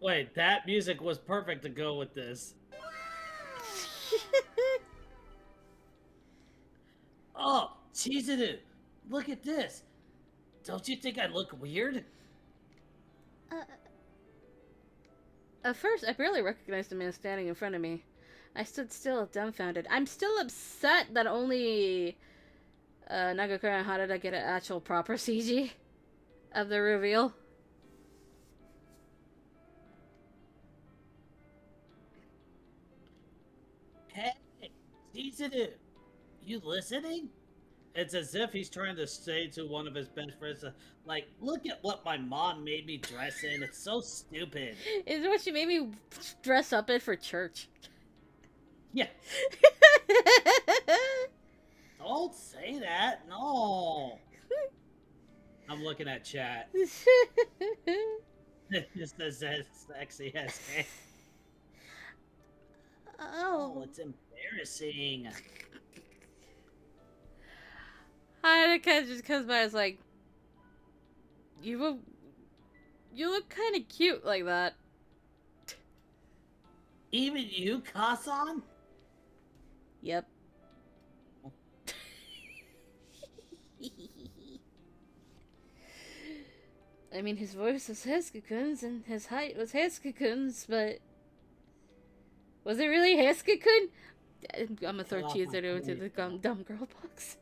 Wait, that music was perfect to go with this. Oh, Chizuru, look at this. Don't you think I look weird? At first, I barely recognized the man standing in front of me. I stood still, dumbfounded. I'm still upset that only Nagakura and Harada get an actual proper CG of the reveal. Hey, Chizuru, you listening? It's as if he's trying to say to one of his best friends, like, look at what my mom made me dress in. It's so stupid. Is what she made me dress up in for church. Yeah. Don't say that. No. I'm looking at chat. This is as sexy as heck. Oh, it's embarrassing. Haruka just comes by and is like, you look kind of cute like that. Even you, Kasan? Yep. I mean, his voice was Hesuke-kun's and his height was Hesuke-kun's, but was it really Hesuke-kun? I'm gonna throw Chizuru into the dumb girl box.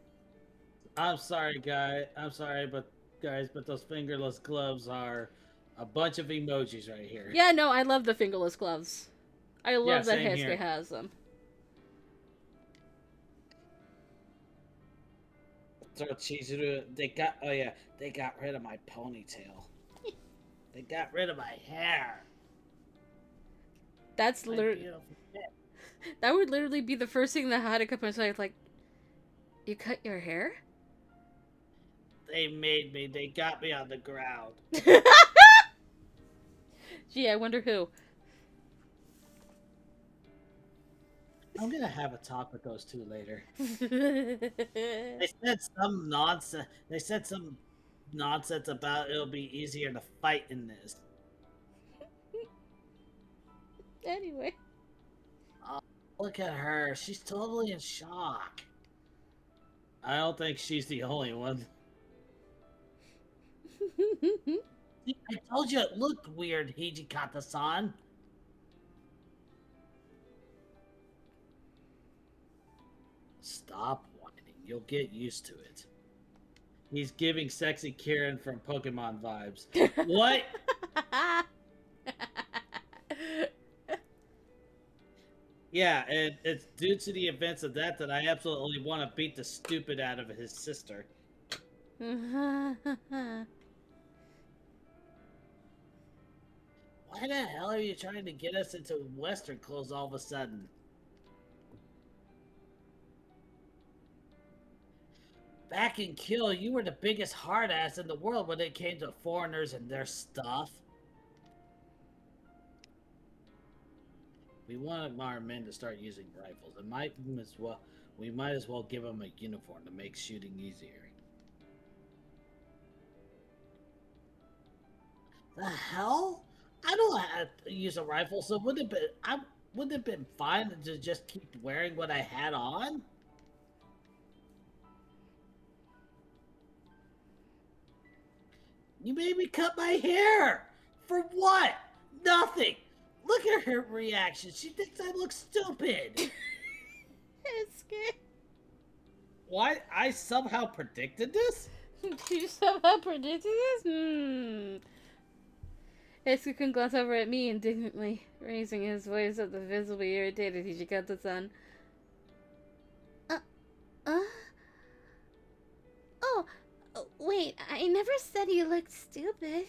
I'm sorry, guys. I'm sorry, but those fingerless gloves are a bunch of emojis right here. Yeah, no, I love the fingerless gloves. I love that same Hesuke here. has them. So Chizuru, they got rid of my ponytail. They got rid of my hair. That's My literally beautiful hair. that would literally be the first thing that Haruka puts out. Like, you cut your hair? They made me. They got me on the ground. Gee, I wonder who. I'm gonna have a talk with those two later. They said some nonsense. They said some nonsense about it'll be easier to fight in this. Anyway. Look at her. She's totally in shock. I don't think she's the only one. See, I told you it looked weird, Hijikata-san. Stop whining. You'll get used to it. He's giving sexy Kieran from Pokemon vibes. What? Yeah, and it's due to the events of that I absolutely want to beat the stupid out of his sister. Why the hell are you trying to get us into Western clothes all of a sudden? Back in Kill, you were the biggest hard ass in the world when it came to foreigners and their stuff. We want our men to start using rifles, and we might as well give them a uniform to make shooting easier. The hell? I don't have to use a rifle, so wouldn't it have been fine to just keep wearing what I had on? You made me cut my hair! For what? Nothing! Look at her reaction. She thinks I look stupid. Hesuke. Why? I somehow predicted this? You somehow predicted this? Isuku glanced over at me indignantly, raising his voice at the visibly irritated Hijikata-san. Uh? Oh, wait, I never said you looked stupid.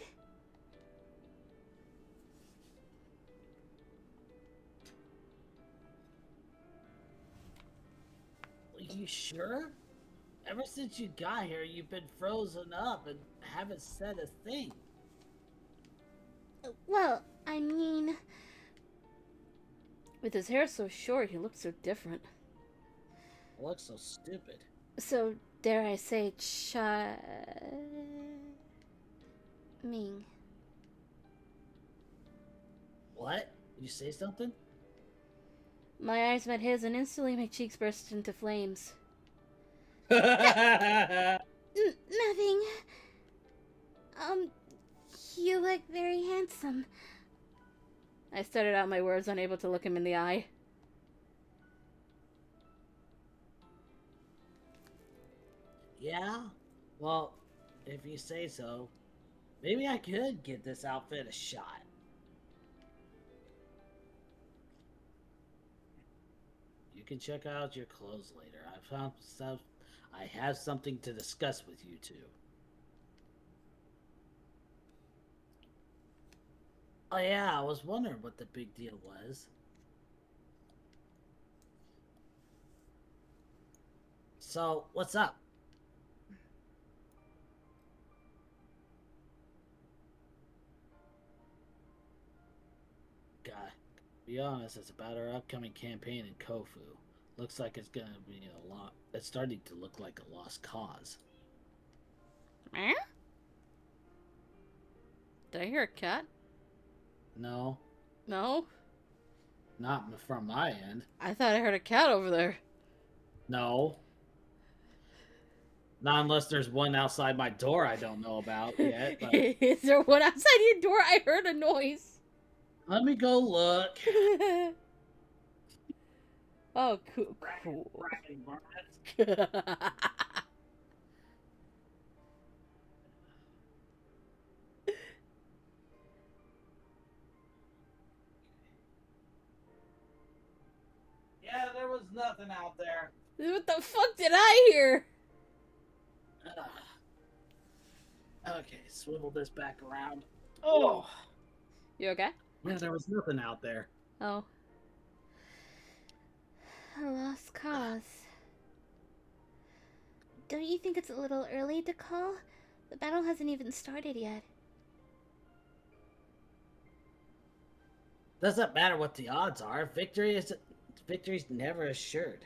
Are you sure? Ever since you got here, you've been frozen up and haven't said a thing. Well, I mean... With his hair so short, he looked so different. I look so stupid. So, dare I say, Ming. What? You say something? My eyes met his, and instantly my cheeks burst into flames. Nothing. You look very handsome. I stuttered out my words, unable to look him in the eye. Yeah? Well, if you say so, maybe I could give this outfit a shot. You can check out your clothes later. I have something to discuss with you two. Oh yeah, I was wondering what the big deal was. So, what's up? God, to be honest, it's about our upcoming campaign in Kofu. Looks like it's gonna be a lot. It's starting to look like a lost cause. Eh? Did I hear a cat? No, No? not from my end. I thought I heard a cat over there. No. Not unless there's one outside my door I don't know about yet. But Is there one outside your door? I heard a noise. let me go look. Oh, cool. Yeah, there was nothing out there. What the fuck did I hear? Okay, swivel this back around. Oh! You okay? Yeah, there was nothing out there. Oh. A lost cause. Don't you think it's a little early to call? The battle hasn't even started yet. Doesn't matter what the odds are. Victory's never assured.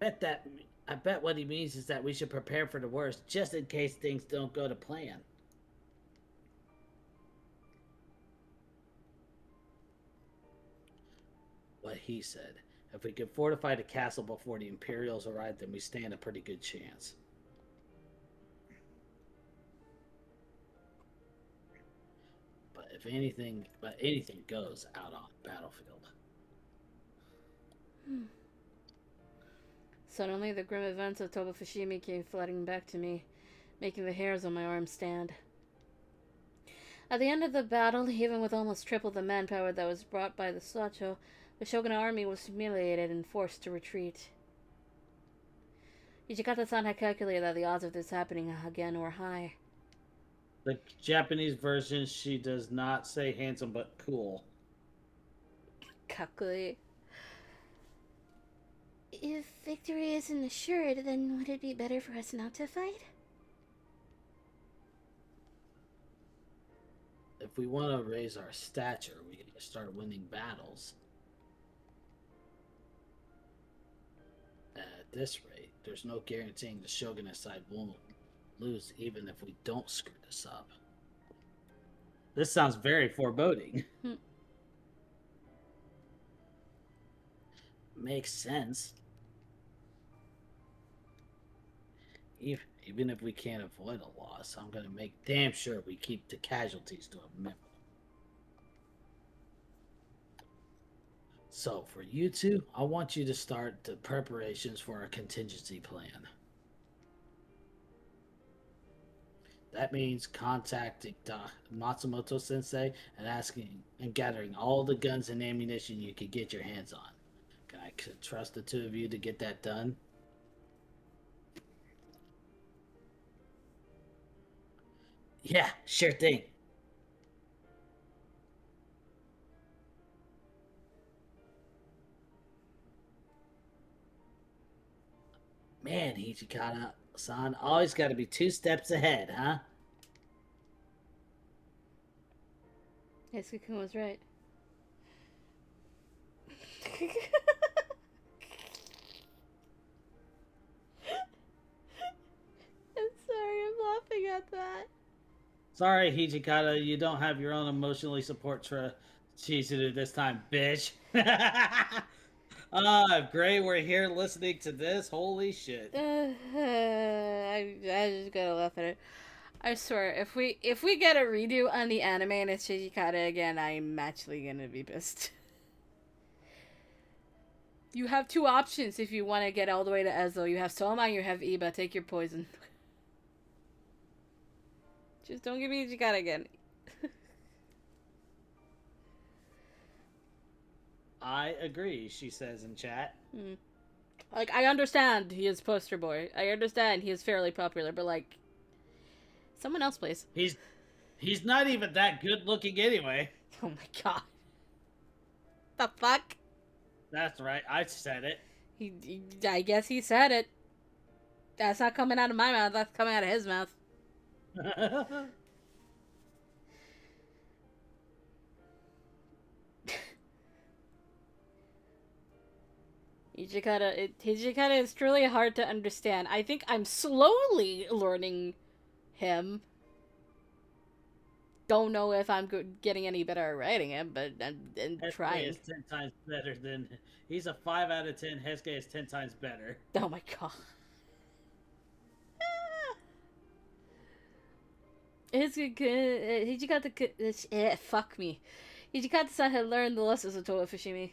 I bet what he means is that we should prepare for the worst, just in case things don't go to plan. What he said. If we could fortify the castle before the Imperials arrive, then we stand a pretty good chance. But anything goes out on the battlefield. Suddenly, the grim events of Toba Fushimi came flooding back to me, making the hairs on my arms stand. At the end of the battle, even with almost triple the manpower that was brought by the Sacho, the shogunate army was humiliated and forced to retreat. Ichikata-san had calculated that the odds of this happening again were high. The Japanese version, she does not say handsome but cool. Kakui. If victory isn't assured, then would it be better for us not to fight? If we want to raise our stature, we gotta start winning battles. At this rate, there's no guaranteeing the shogunate side won't lose even if we don't screw this up. This sounds very foreboding. Makes sense. Even if we can't avoid a loss, I'm gonna make damn sure we keep the casualties to a minimum. So, for you two, I want you to start the preparations for a contingency plan. That means contacting Matsumoto Sensei and asking and gathering all the guns and ammunition you can get your hands on. Can I trust the two of you to get that done? Yeah, sure thing. Man, Hijikata-san, always got to be 2 steps ahead, huh? Yasuko was right. I'm sorry, I'm laughing at that. Sorry, Hijikata, you don't have your own emotionally support Chizuru this time, bitch. Gray, we're here listening to this. Holy shit. I just gotta laugh at it. I swear, if we get a redo on the anime and it's Shijikata again, I'm actually gonna be pissed. You have 2 options if you want to get all the way to Ezo. You have Soma and you have Iba. Take your poison. Just don't give me Shijikata again. I agree, she says in chat. Like, I understand he is poster boy. I understand he is fairly popular, but like, someone else, please. He's not even that good looking anyway. Oh my god. The fuck? That's right, I said it. I guess he said it. That's not coming out of my mouth. That's coming out of his mouth. Hijikata is truly hard to understand. I think I'm slowly learning him. Don't know if I'm getting any better at writing him, but I'm trying. Is 10 times better than... He's a 5 out of 10. Hesuke is 10 times better. Oh my god. Fuck me. Hijikata-san had learned the lessons of Toa Fushimi.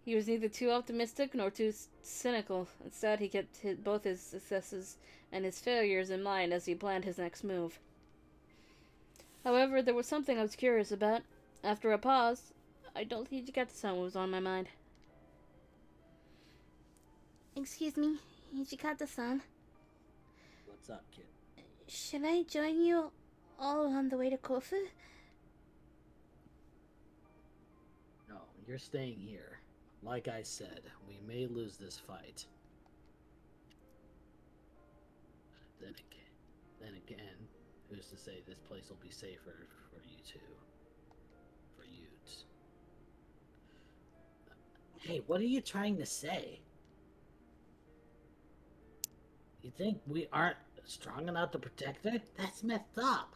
He was neither too optimistic nor too cynical. Instead, he kept both his successes and his failures in mind as he planned his next move. However, there was something I was curious about. After a pause, I told Hijikata-san what was on my mind. Excuse me, Hijikata-san. What's up, kid? Should I join you all on the way to Kofu? No, you're staying here. Like I said, we may lose this fight. Then again, who's to say this place will be safer for you two? For Utes. Hey, what are you trying to say? You think we aren't strong enough to protect her? That's messed up.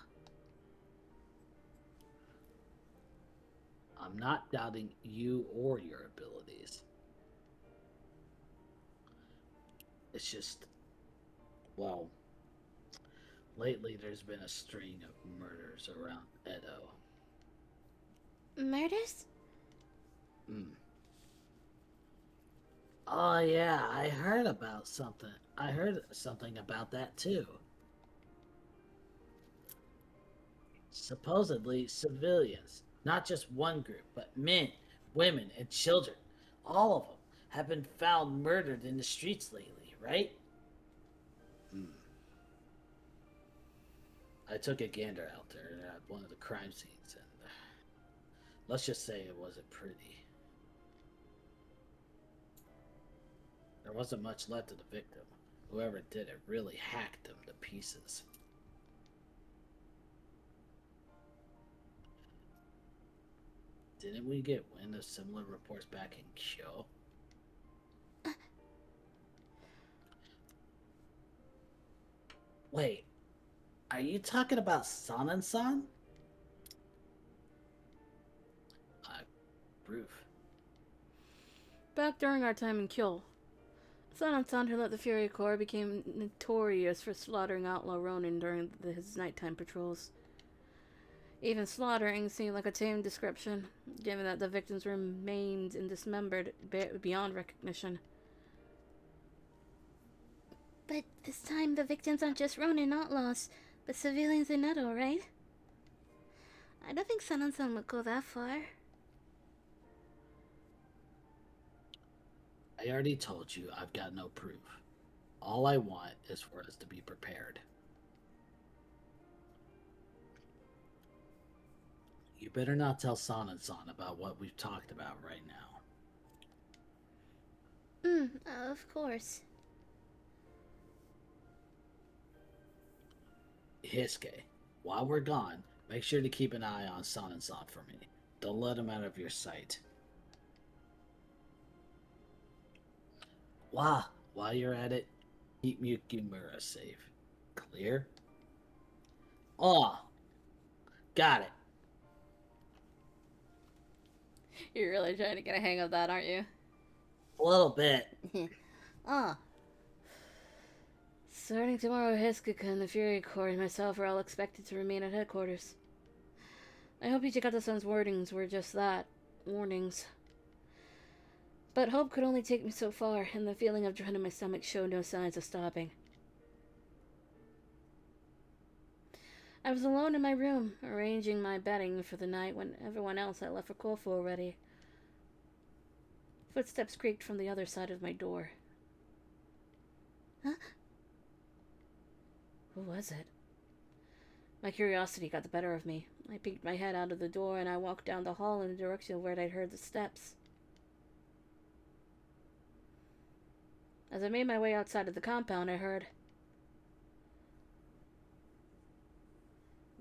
I'm not doubting you or your abilities. It's just, well, lately there's been a string of murders around Edo. Murders? Oh yeah, I heard something about that too. Supposedly civilians, not just one group, but men, women, and children, all of them have been found murdered in the streets lately, right? I took a gander out there at one of the crime scenes, and let's just say it wasn't pretty. There wasn't much left of the victim. Whoever did it really hacked them to pieces. Didn't we get wind of similar reports back in Kyo? Wait, are you talking about Sanan-san? Proof. Back during our time in Kyo, Sanan-san, who led the Fury Corps, became notorious for slaughtering outlaw Ronin during his nighttime patrols. Even slaughtering seemed like a tame description, given that the victims remained and dismembered beyond recognition. But this time the victims aren't just Ronin outlaws, but civilians in Edo, right? I don't think Sanan-san would go that far. I already told you I've got no proof. All I want is for us to be prepared. You better not tell Sanan-san about what we've talked about right now. Of course. Hisuke, while we're gone, make sure to keep an eye on Sanan-san for me. Don't let him out of your sight. While you're at it, keep Yukimura safe. Clear? Oh, got it. You're really trying to get a hang of that, aren't you? A little bit. Ah, Starting tomorrow, Hisuke and the Fury Corps and myself are all expected to remain at headquarters. I hope Ichikata-san's warnings were just that, warnings. But hope could only take me so far, and the feeling of dread in my stomach showed no signs of stopping. I was alone in my room, arranging my bedding for the night when everyone else had left for Kofu already. Footsteps creaked from the other side of my door. Huh? Who was it? My curiosity got the better of me. I peeked my head out of the door and I walked down the hall in the direction of where I'd heard the steps. As I made my way outside of the compound, I heard,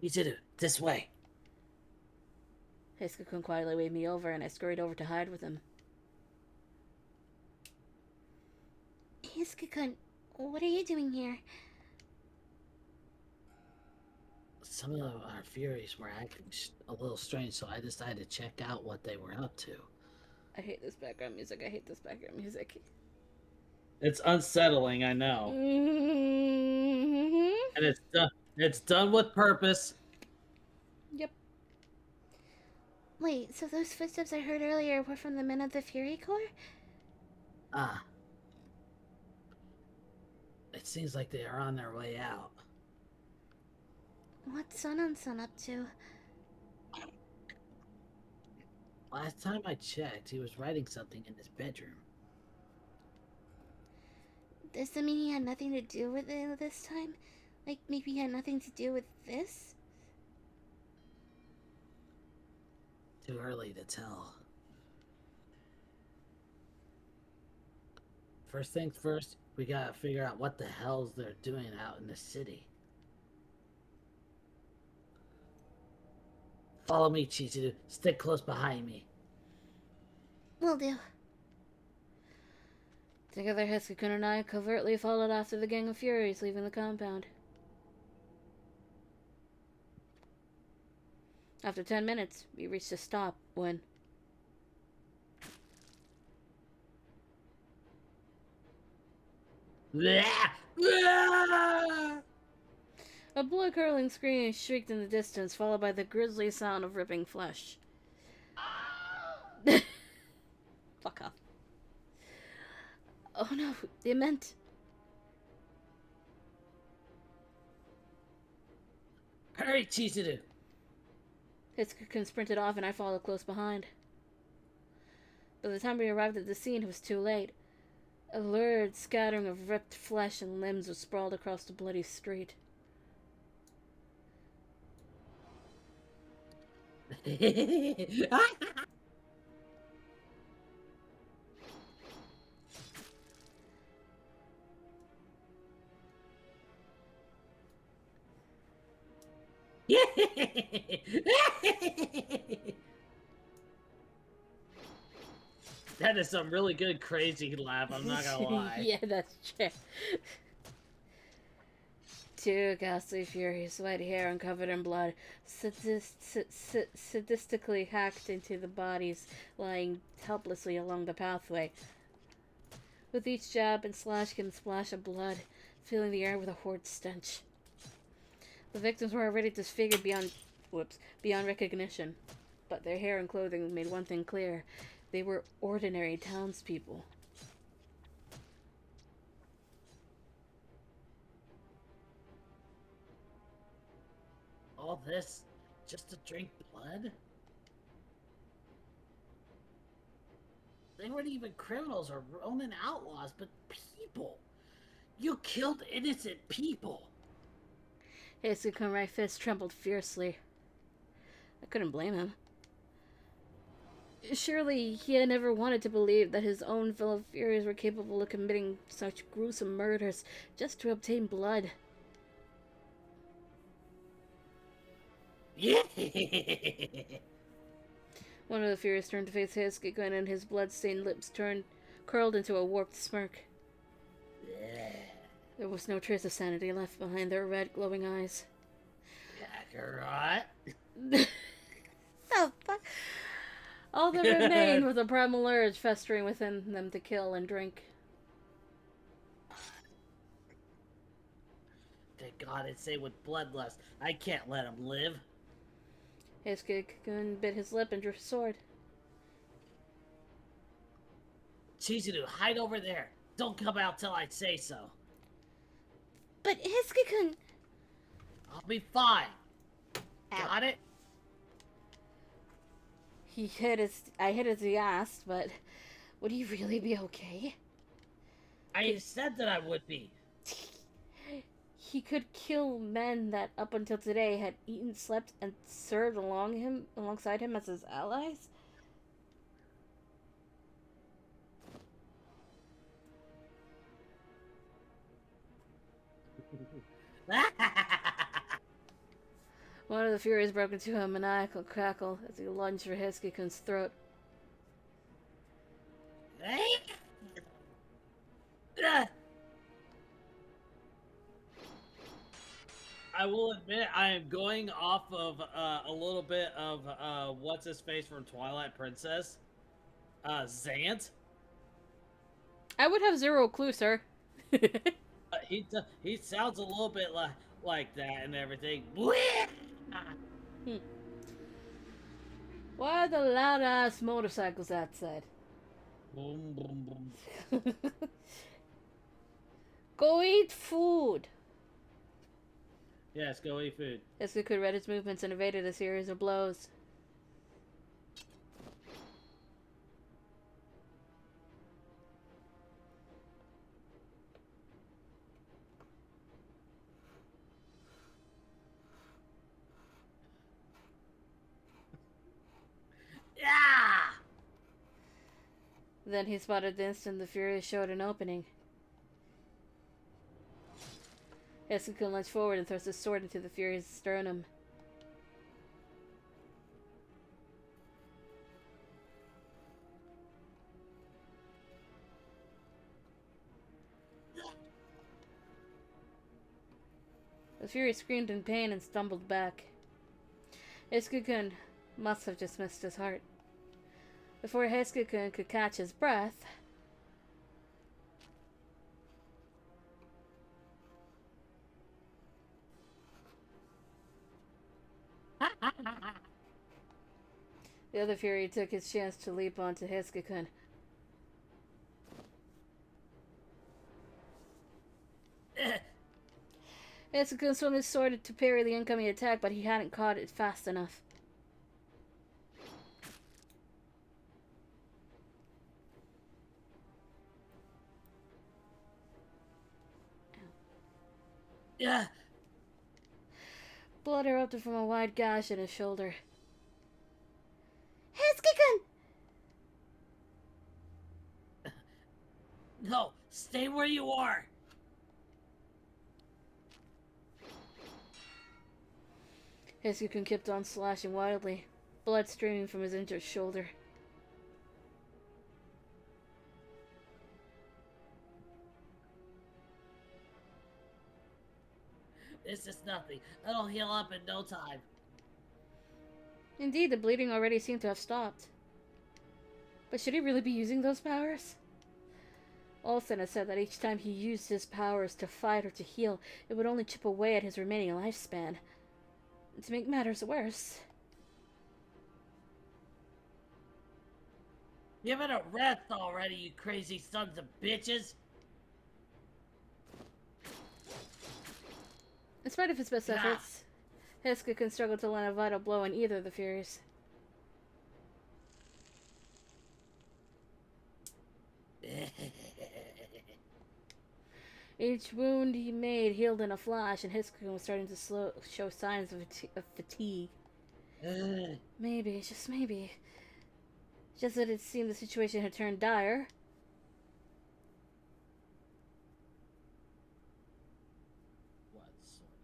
Michiru, this way. Hisuke quietly waved me over and I scurried over to hide with him. Hisuke-kun, what are you doing here? Some of our Furies were acting a little strange, so I decided to check out what they were up to. I hate this background music. I hate this background music. It's unsettling, I know. Mm-hmm. And it's done with purpose. Yep. Wait, so those footsteps I heard earlier were from the men of the Fury Corps? Ah. It seems like they are on their way out. What's Sanan-san up to? Last time I checked, he was writing something in his bedroom. Does that mean he had nothing to do with it this time? Like, maybe he had nothing to do with this? Too early to tell. First things first, we gotta figure out what the hells they're doing out in the city. Follow me, Chichiru. Stick close behind me. Will do. Together, Hisuke and I covertly followed after the gang of Furies leaving the compound. After 10 minutes, we reached a stop when... A blood-curdling scream shrieked in the distance, followed by the grisly sound of ripping flesh. Fuck off. Oh no, it meant... Hurry, Chichiru! Hitsuki sprinted off and I followed close behind. By the time we arrived at the scene, it was too late. A lurid scattering of ripped flesh and limbs was sprawled across the bloody street. That is some really good crazy laugh, I'm not gonna lie. Yeah, that's true. Two ghastly Furies, white hair and covered in blood, sadistically hacked into the bodies lying helplessly along the pathway. With each jab and slash came a splash of blood, filling the air with a horrid stench. The victims were already disfigured beyond beyond recognition. But their hair and clothing made one thing clear. They were ordinary townspeople. All this just to drink blood? They weren't even criminals or Ronin outlaws, but people. You killed innocent people. His right fist trembled fiercely. I couldn't blame him. Surely he had never wanted to believe that his own fellow Furies were capable of committing such gruesome murders just to obtain blood. Yeah. One of the Furies turned to face Hiskikun, and his blood-stained lips curled into a warped smirk. There was no trace of sanity left behind their red, glowing eyes. Kakarot. The fuck? All that remained was a primal urge festering within them to kill and drink. Thank God it's say with bloodlust. I can't let him live. Hiskikun bit his lip and drew his sword. Chizuru, hide over there. Don't come out till I say so. But Hiskikun... I'll be fine. Ow. Got it? I hit as he asked, but would he really be okay? I said that I would be. He could kill men that up until today had eaten, slept, and served alongside him as his allies? One of the Furies broke into a maniacal cackle as he lunged for Hiskikun's throat. I will admit I am going off of a little bit of what's his face from Twilight Princess, Zant. I would have zero clue, sir. He sounds a little bit like that and everything. Why are the loud ass motorcycles outside? Boom, boom, boom. Go eat food! Yes, go eat food. Hiskikun read his movements and evaded a series of blows. Yeah! Then he spotted the instant the Fury showed an opening. Hiskikun lunged forward and thrust his sword into the Fury's sternum. The Fury screamed in pain and stumbled back. Hiskikun must have just missed his heart. Before Hiskikun could catch his breath, the other Fury took his chance to leap onto Hiskikun. Hiskikun swung his sword to parry the incoming attack, but he hadn't caught it fast enough. Yeah. Blood erupted from a wide gash in his shoulder. Hiskikun! No, stay where you are. Hiskikun kept on slashing wildly, blood streaming from his injured shoulder. This is nothing. It'll heal up in no time. Indeed, the bleeding already seemed to have stopped. But should he really be using those powers? Olsen has said that each time he used his powers to fight or to heal, it would only chip away at his remaining lifespan. To make matters worse, Give it a rest already, you crazy sons of bitches! in spite of his best efforts, Hiskakun struggled to land a vital blow on either of the Furies. Each wound he made healed in a flash, and Hiskakun was starting to show signs of fatigue. Maybe, just maybe. Just that it seemed the situation had turned dire. What sort of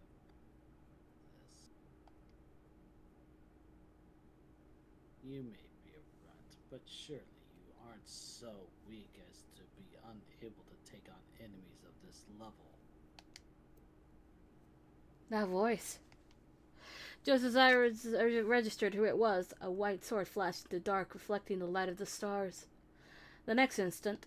this? You may be a runt, but surely you aren't so weak as to be unable to take on enemies of this level. That voice. Just as I registered who it was, a white sword flashed in the dark, reflecting the light of the stars. The next instant,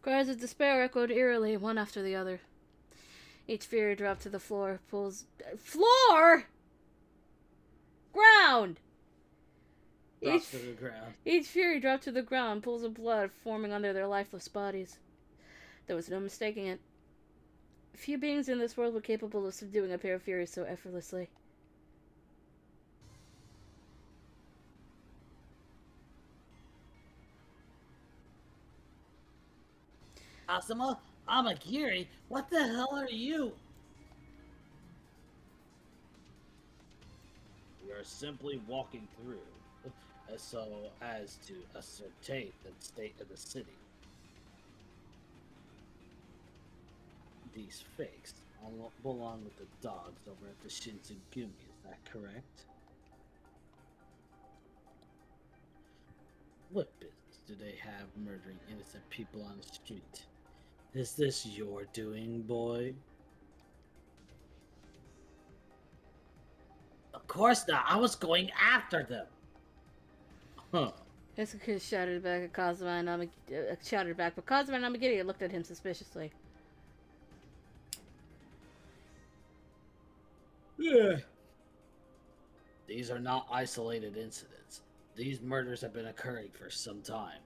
cries of despair echoed eerily, one after the other. Each Fury dropped to the floor, floor! Ground! Drops to the ground. Each Fury dropped to the ground, pools of blood forming under their lifeless bodies. There was no mistaking it. Few beings in this world were capable of subduing a pair of Furies so effortlessly. Asuma? Amakiri? What the hell are you? We are simply walking through, so as to ascertain the state of the city. These fakes belong with the dogs over at the Shinzugumi, is that correct? What business do they have murdering innocent people on the street? Is this your doing, boy? Of course not. I was going after them. Huh. Hiskakun shouted back at Kazuma and but Kazuma and Amagiri looked at him suspiciously. Yeah. These are not isolated incidents. These murders have been occurring for some time.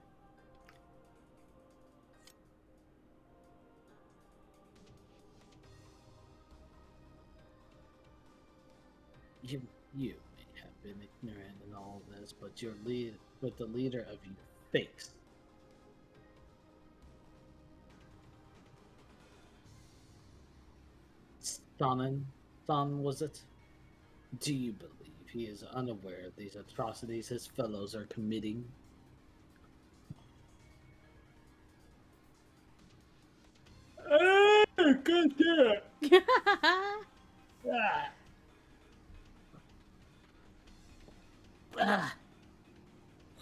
You may have been ignorant in all of this, but the leader of you fakes. Son, was it? Do you believe he is unaware of these atrocities his fellows are committing? God damn!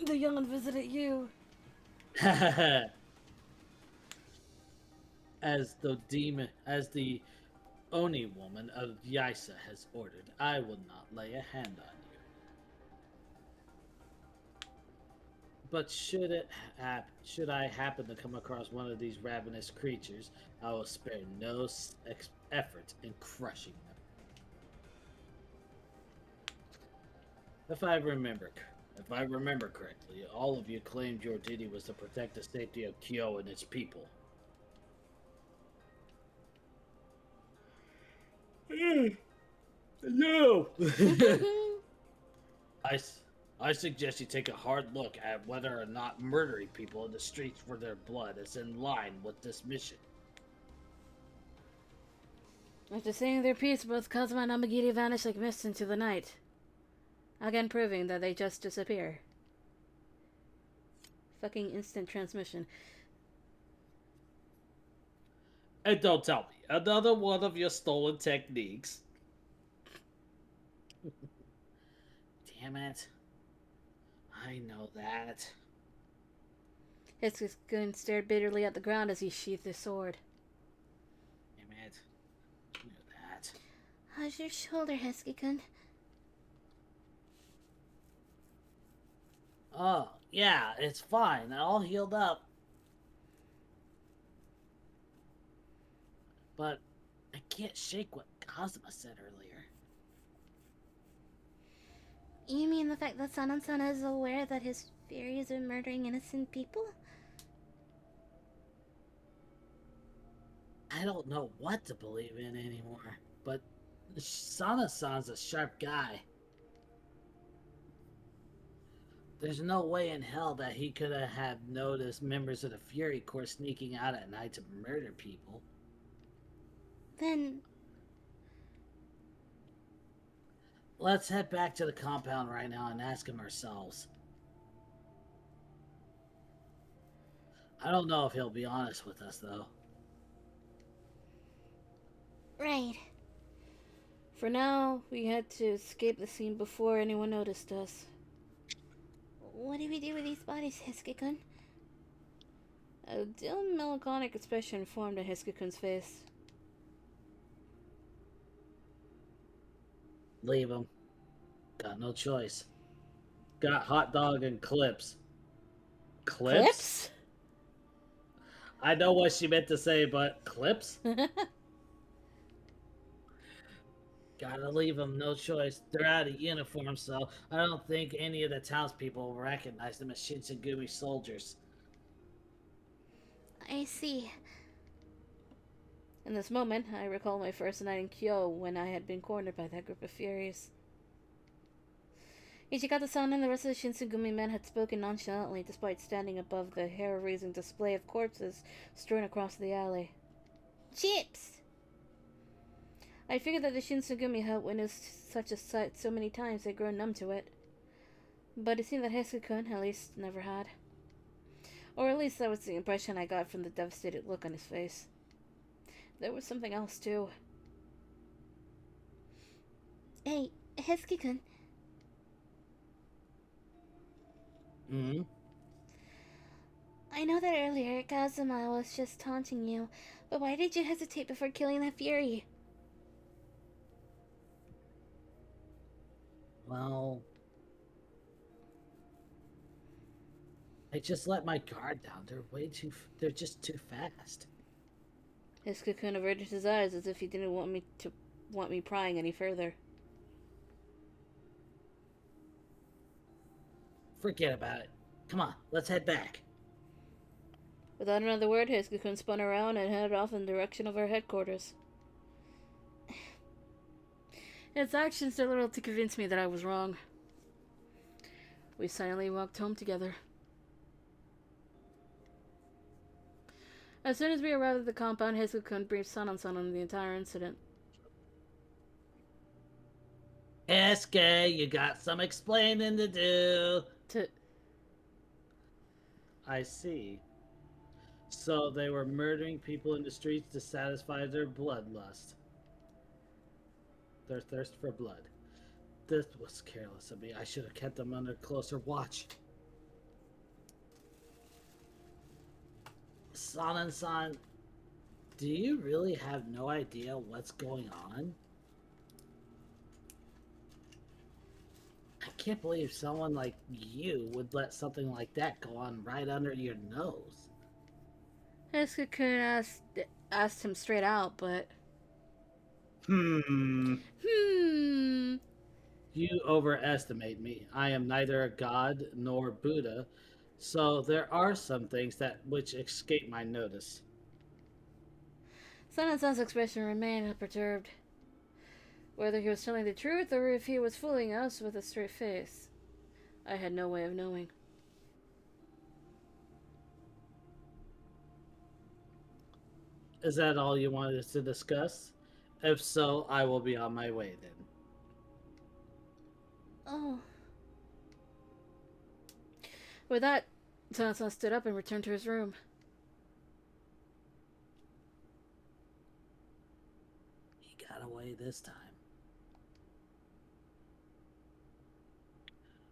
The young visited you. As the Oni woman of Yaisa has ordered, I will not lay a hand on you. But should I happen to come across one of these ravenous creatures, I will spare no effort in crushing them. If I remember correctly, all of you claimed your duty was to protect the safety of Kyo and its people. No! I suggest you take a hard look at whether or not murdering people in the streets for their blood is in line with this mission. After saying their piece, both Kazuma and Amagiri vanished like mist into the night. Again proving that they just disappear. Fucking instant transmission. And don't tell me, another one of your stolen techniques. Damn it. I know that. Hiskakun stared bitterly at the ground as he sheathed his sword. Damn it. I knew that. How's your shoulder, Hiskakun? Oh, yeah, it's fine. All healed up. But I can't shake what Kazuma said earlier. You mean the fact that Sanan-san is aware that his fairies are murdering innocent people? I don't know what to believe in anymore, but Sana-san's a sharp guy. There's no way in hell that he could have noticed members of the Fury Corps sneaking out at night to murder people. Then, Let's head back to the compound right now and ask him ourselves. I don't know if he'll be honest with us, though. right. For now, we had to escape the scene before anyone noticed us. What do we do with these bodies, Hisuke-kun? A dim, melancholic expression formed on Hisuke-kun's face. Leave him. Got no choice. Got hot dog and clips. Clips? I know what she meant to say, but clips? Gotta leave them, no choice. They're out of uniform, so I don't think any of the townspeople will recognize them as Shinsengumi soldiers. I see. In this moment, I recall my first night in Kyo when I had been cornered by that group of Furies. Ichikata-san and the rest of the Shinsengumi men had spoken nonchalantly despite standing above the hair-raising display of corpses strewn across the alley. Chips! I figured that the Shinsengumi had witnessed such a sight so many times they'd grown numb to it. But it seemed that Hisuke-kun, at least, never had. Or at least that was the impression I got from the devastated look on his face. There was something else, too. Hey, Hisuke-kun. Hmm? I know that earlier Kazuma was just taunting you, but why did you hesitate before killing that Fury? Well, I just let my guard down. They're just too fast. Hisuke-kun averted his eyes as if he didn't want me prying any further. Forget about it. Come on, let's head back. Without another word, Hisuke-kun spun around and headed off in the direction of our headquarters. His actions did little to convince me that I was wrong. We silently walked home together. As soon as we arrived at the compound, Hisuke-kun briefed Sanan-san on the entire incident. SK, you got some explaining to do. I see. So they were murdering people in the streets to satisfy their bloodlust. Their thirst for blood. This was careless of me. I should have kept them under closer watch. Sanan-san, do you really have no idea what's going on? I can't believe someone like you would let something like that go on right under your nose. Hisuke-kun asked him straight out, but... Hmm. Hmm. You overestimate me. I am neither a god nor Buddha, so there are some things which escape my notice. Sanan-san's expression remained perturbed. Whether he was telling the truth or if he was fooling us with a straight face, I had no way of knowing. Is that all you wanted us to discuss? If so, I will be on my way then. Oh, With that, Sanan-san stood up and returned to his room. He got away this time.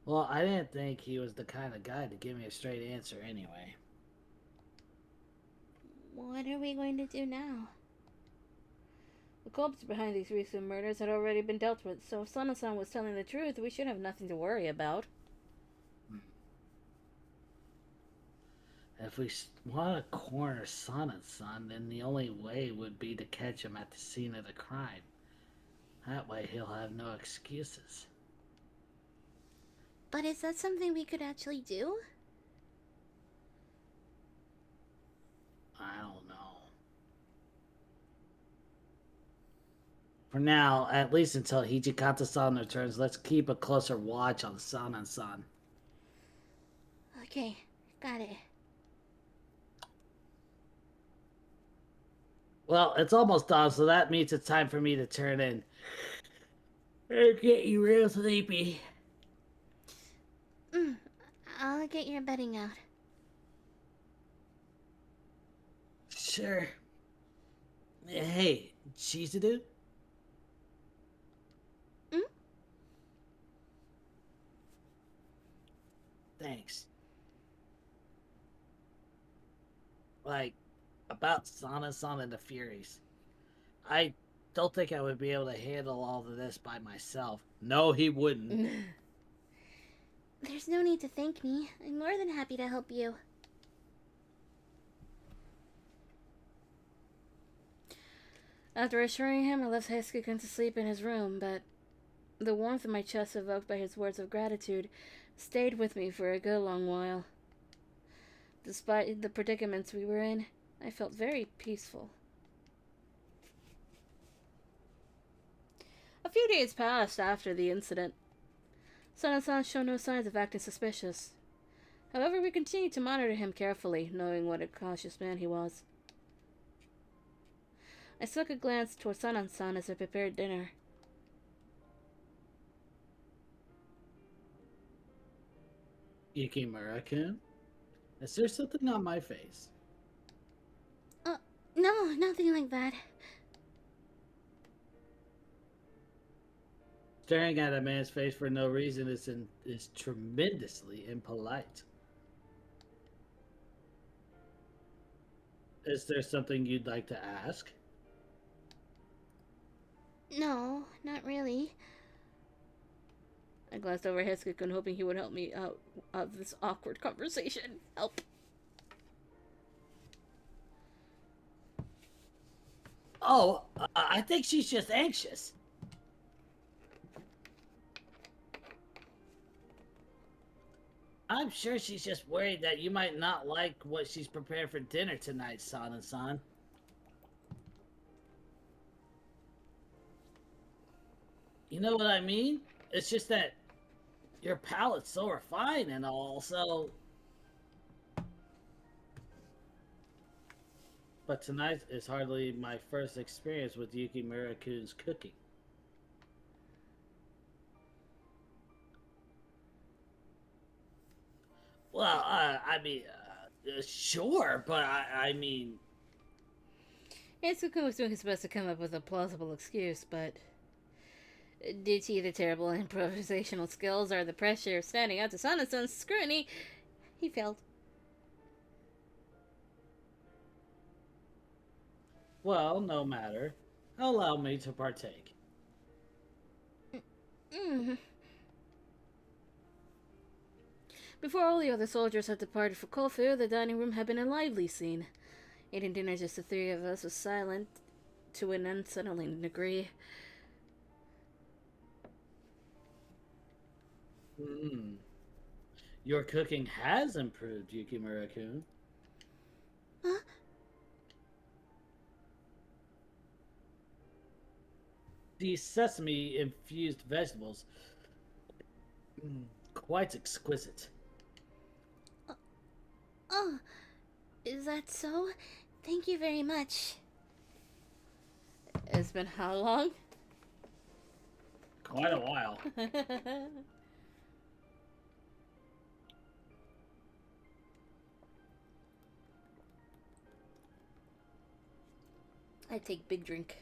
Well, I didn't think he was the kind of guy to give me a straight answer anyway. what are we going to do now? The culprits behind these recent murders had already been dealt with, so if Sanan-san was telling the truth, we should have nothing to worry about. If we want to corner Son, then the only way would be to catch him at the scene of the crime. That way he'll have no excuses. But is that something we could actually do? I don't know. For now, at least until Hijikata-san returns, let's keep a closer watch on San. Okay, got it. Well, it's almost dawn, so that means it's time for me to turn in. It'll get you real sleepy. I'll get your bedding out. Sure. Hey, Chizuru? Thanks. Like, about Sana and the Furies. I don't think I would be able to handle all of this by myself. No, he wouldn't. There's no need to thank me. I'm more than happy to help you. After assuring him, I left Hesuke-kun to sleep in his room, but the warmth in my chest evoked by his words of gratitude stayed with me for a good long while. Despite the predicaments we were in, I felt very peaceful. A few days passed after the incident. Sana-san showed no signs of acting suspicious. However, we continued to monitor him carefully, knowing what a cautious man he was. I took a glance toward Sana-san as I prepared dinner. Yukimura-kun? Is there something on my face? No, nothing like that. Staring at a man's face for no reason is tremendously impolite. Is there something you'd like to ask? No, not really. I glanced over at Hesuke-kun, hoping he would help me out of this awkward conversation. Help. Oh, I think she's just anxious. I'm sure she's just worried that you might not like what she's prepared for dinner tonight, Sana-san. You know what I mean? It's just that your palate's so refined and all, so... But tonight is hardly my first experience with Yukimura-kun's cooking. Well, sure, but I mean... Hesuke was doing his best to come up with a plausible excuse, but due to either terrible improvisational skills or the pressure of standing out to Sana-san's scrutiny, he failed. Well, no matter. Allow me to partake. Before all the other soldiers had departed for Kofu, the dining room had been a lively scene. Eating dinner, just the three of us, was silent to an unsettling degree. Your cooking has improved, Yukimura-kun. Huh? These sesame-infused vegetables, quite exquisite. Oh, is that so? Thank you very much. It's been how long? Quite a while. I take big drink.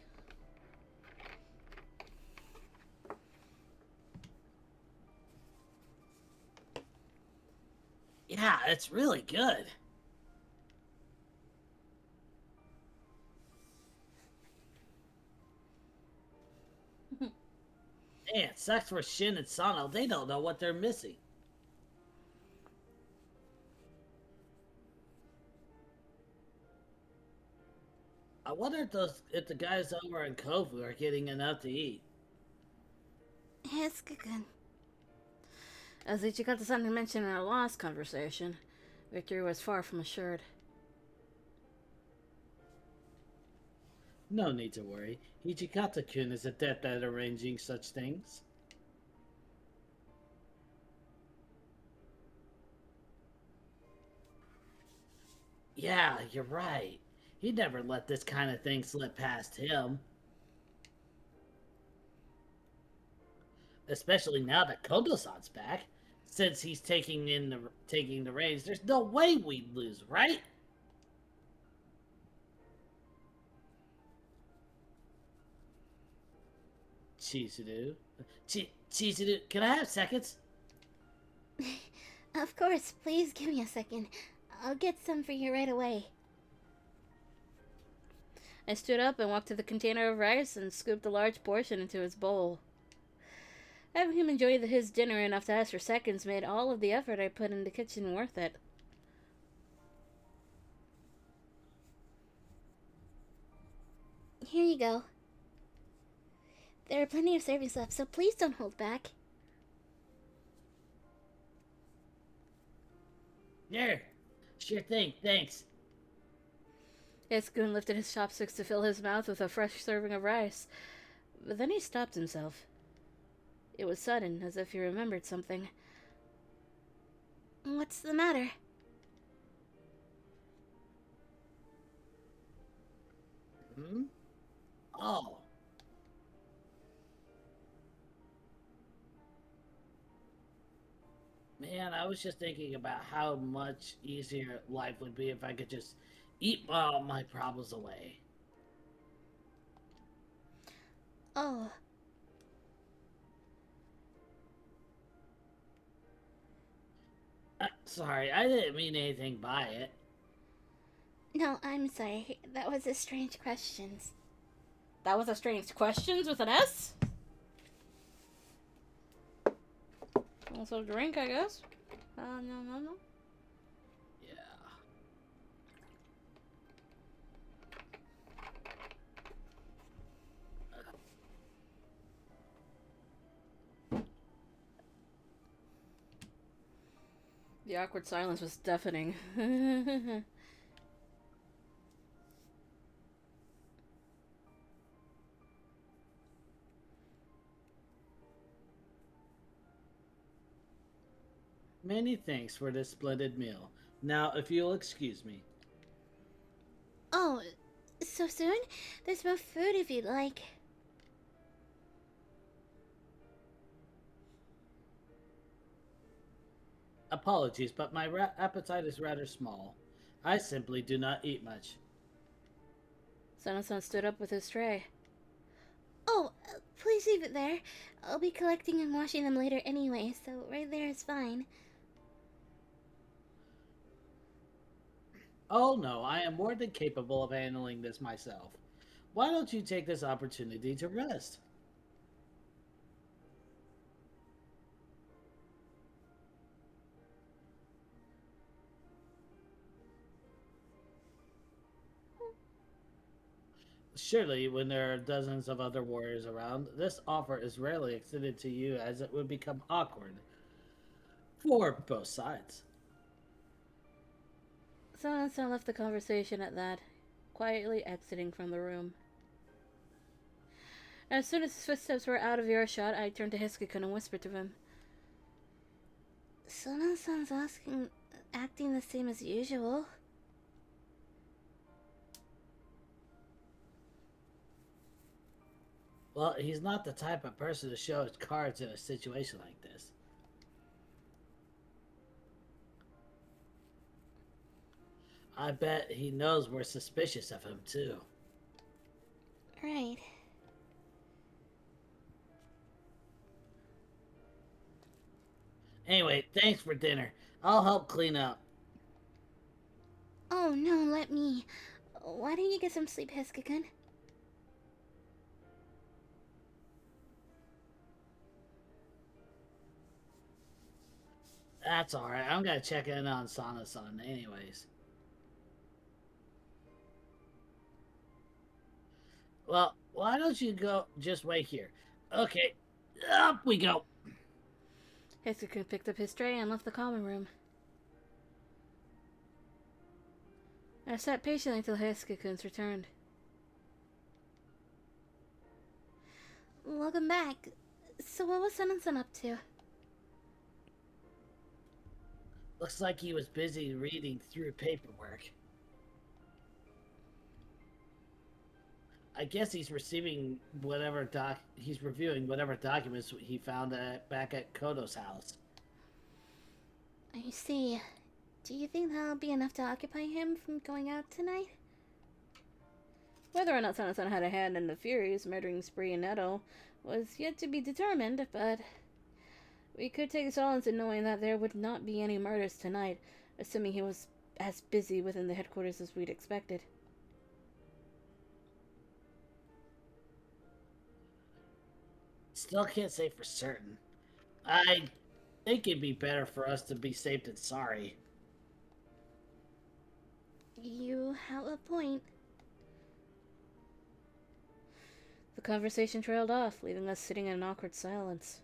Yeah, it's really good. Man, sucks for Shin and Sano. They don't know what they're missing. I wonder if the guys over in Kofu are getting enough to eat. Hesuke-kun. As Ichikata-san had mentioned in our last conversation, victory was far from assured. No need to worry. Hichikata-kun is adept at arranging such things. Yeah, you're right. He'd never let this kind of thing slip past him. Especially now that Kondo-san's back. Since he's taking the reins, there's no way we'd lose, right? Chizuru. Chizuru, can I have seconds? Of course, please give me a second. I'll get some for you right away. I stood up and walked to the container of rice and scooped a large portion into his bowl. Having him enjoy his dinner enough to ask for seconds made all of the effort I put in the kitchen worth it. Here you go. There are plenty of servings left, so please don't hold back. There. Sure thing, thanks. Yaskun lifted his chopsticks to fill his mouth with a fresh serving of rice, but then he stopped himself. It was sudden, as if he remembered something. What's the matter? Hmm? Oh. Man, I was just thinking about how much easier life would be if I could just eat all my problems away. Oh, Sorry, I didn't mean anything by it. no, I'm sorry. That was a strange question. That was a strange questions with an S? Also drink, I guess? No. Yeah. The awkward silence was deafening. Many thanks for this splendid meal. Now, if you'll excuse me. Oh, so soon? There's more food if you'd like. Apologies, but my appetite is rather small. I simply do not eat much. Sana-san stood up with his tray. Oh, please leave it there. I'll be collecting and washing them later anyway, so right there is fine. Oh no, I am more than capable of handling this myself. Why don't you take this opportunity to rest? Surely, when there are dozens of other warriors around, this offer is rarely extended to you as it would become awkward for both sides. Sana-san left the conversation at that, quietly exiting from the room. As soon as his footsteps were out of earshot, I turned to Hiskakun and whispered to him. Sona-san's acting the same as usual. Well, he's not the type of person to show his cards in a situation like this. I bet he knows we're suspicious of him, too. Right. Anyway, thanks for dinner. I'll help clean up. Oh no, let me. Why don't you get some sleep, Hiskakun? That's alright. I'm gonna check in on Sana-san anyways. Well, why don't you go just wait here? Okay, up we go. Hesuke picked up his tray and left the common room. I sat patiently till Hesuke-kun's returned. Welcome back. So what was Sensen up to? Looks like he was busy reading through paperwork. I guess he's reviewing whatever documents he found back at Kodo's house. I see. Do you think that'll be enough to occupy him from going out tonight? Whether or not Sana had a hand in the Furies' murdering spree in Edo was yet to be determined, but we could take solace in knowing that there would not be any murders tonight, assuming he was as busy within the headquarters as we'd expected. Still can't say for certain. I think it'd be better for us to be safe than sorry. You have a point. The conversation trailed off, leaving us sitting in an awkward silence.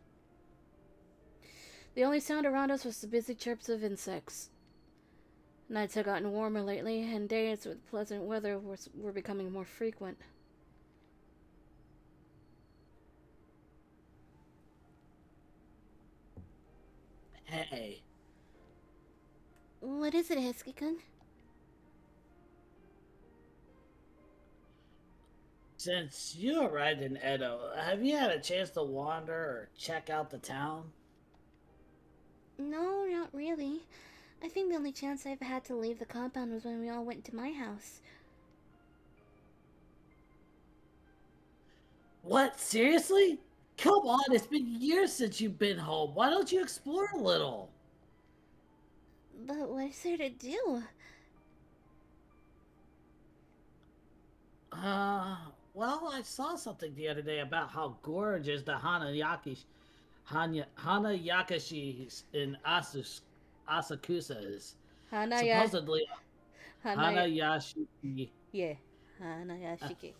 The only sound around us was the busy chirps of insects. Nights had gotten warmer lately, and days with pleasant weather were becoming more frequent. Hey, What is it, Hesuke-kun? since you arrived in Edo, have you had a chance to wander or check out the town? No, not really. I think the only chance I've had to leave the compound was when we all went to my house. What, seriously? Come on, it's been years since you've been home. Why don't you explore a little? But what is there to do? Well, I saw something the other day about how gorgeous the Hanayakashi in Asakusa is. Hanaya... Supposedly, Hanaya... Hanayashiki. Yeah. Hanayashiki.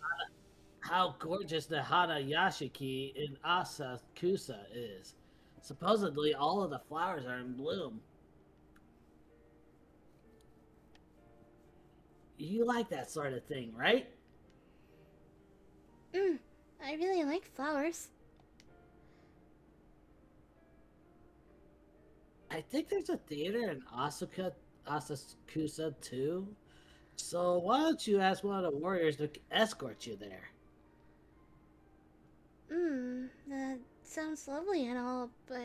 How gorgeous the Hanayashiki in Asakusa is. Supposedly, all of the flowers are in bloom. You like that sort of thing, right? I really like flowers. I think there's a theater in Asakusa too. So why don't you ask one of the warriors to escort you there? That sounds lovely and all, but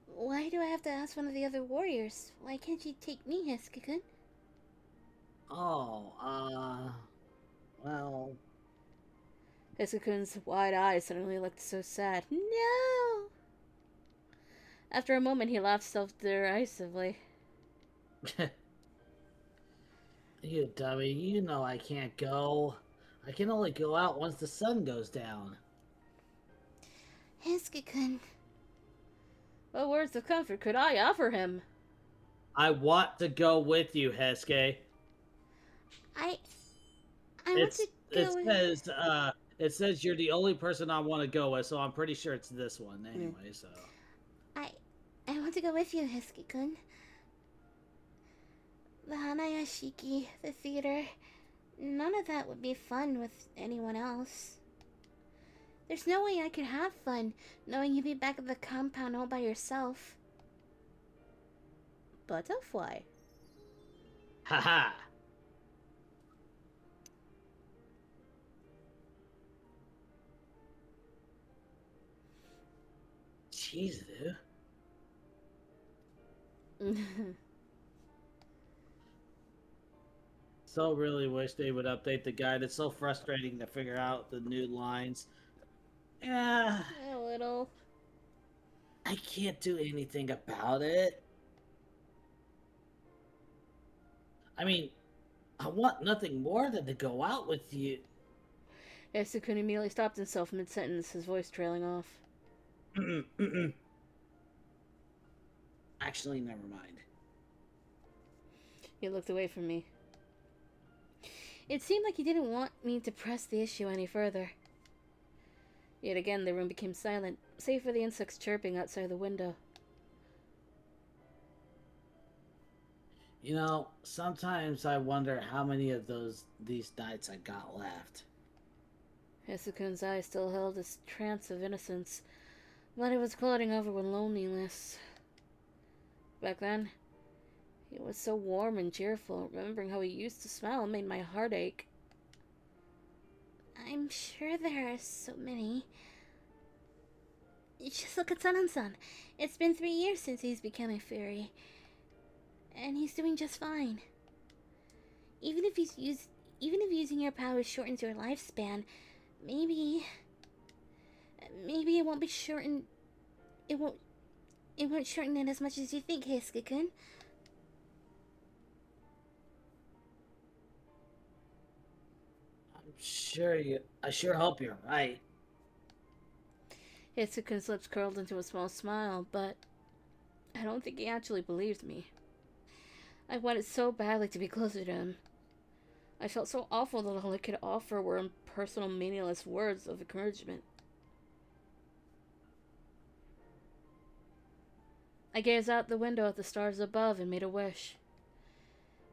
why do I have to ask one of the other warriors? Why can't you take me, Hesuke-kun? Oh, well, Hesuke-kun's wide eyes suddenly looked so sad. No! After a moment, he laughed self-derisively. you dummy, you know I can't go. I can only go out once the sun goes down. Hesuke-kun. What words of comfort could I offer him? I want to go with you, Hesuke. I want to go It says you're the only person I want to go with, so I'm pretty sure it's this one anyway, so. I want to go with you, Hesuke-kun. The Hanayashiki, the theater, none of that would be fun with anyone else. There's no way I could have fun knowing you'd be back at the compound all by yourself. Butterfly. Haha. Jeez, dude. So really wish they would update the guide. It's so frustrating to figure out the new lines. Yeah, A little. I can't do anything about it. I mean, I want nothing more than to go out with you. Hesuke-kun immediately stopped himself mid-sentence, his voice trailing off. Actually, never mind. He looked away from me. It seemed like he didn't want me to press the issue any further. Yet again, the room became silent, save for the insects chirping outside the window. You know, sometimes I wonder how many of these nights I got left. Hisakun's eyes still held his trance of innocence, but it was clouding over with loneliness. Back then, he was so warm and cheerful. Remembering how he used to smile made my heart ache. I'm sure there are so many. Just look at Sun. It's been 3 years since he's become a fairy. And he's doing just fine. Even if using your powers shortens your lifespan, maybe it won't be shortened. It won't shorten it as much as you think, Heisuke-kun. I sure hope you're right. Hisakun's lips curled into a small smile, but I don't think he actually believed me. I wanted so badly to be closer to him. I felt so awful that all I could offer were impersonal, meaningless words of encouragement. I gazed out the window at the stars above and made a wish.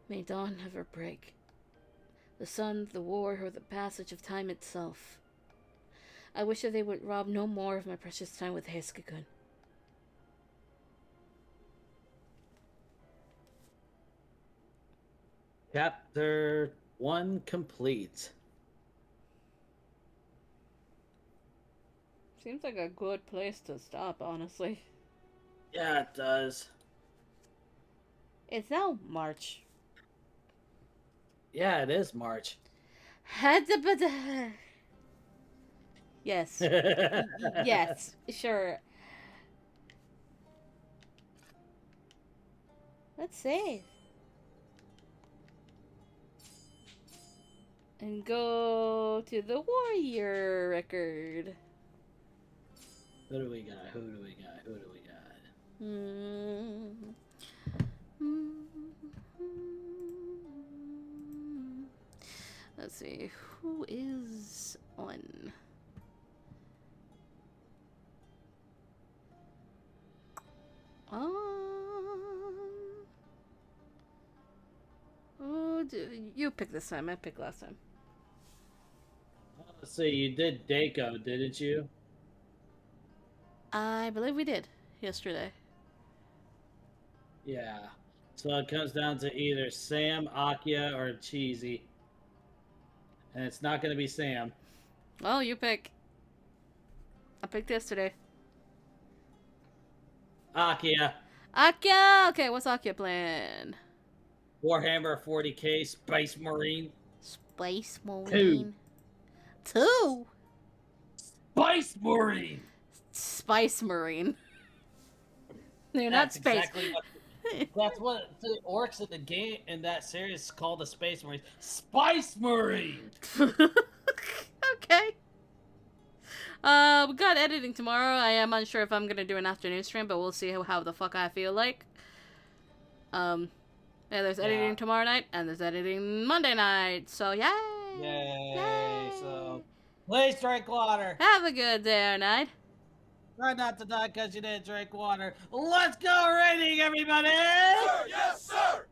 May dawn never break. The sun, the war, or the passage of time itself. I wish that they would rob no more of my precious time with Heisuke-kun. Chapter 1 complete. Seems like a good place to stop, honestly. Yeah, it does. It's now March. Yeah, it is March. Yes. Yes, sure. Let's save. And go to the warrior record. Who do we got? Who do we got? Who do we got? Let's see. Who is on? You pick this time. I picked last time. Let's see, you did Daco, didn't you? I believe we did yesterday. Yeah. So it comes down to either Sam, Akia, or Cheesy. And it's not going to be Sam. Well, you pick. I picked yesterday. Akia. Akia! Okay, what's Akia playing? Warhammer 40k, Space Marine. Space Marine. Two? Spice Marine! Spice Marine. They're not space. Exactly that's what the orcs in the game in that series call the Space Marines. Spice Marine! Okay. We got editing tomorrow. I am unsure if I'm gonna do an afternoon stream, but we'll see how the fuck I feel like. Yeah, there's editing tomorrow night, and there's editing Monday night. So yay! Yay! So, please drink water. Have a good day or night. Try not to die because you didn't drink water. Let's go raiding, everybody! Sir, yes, sir!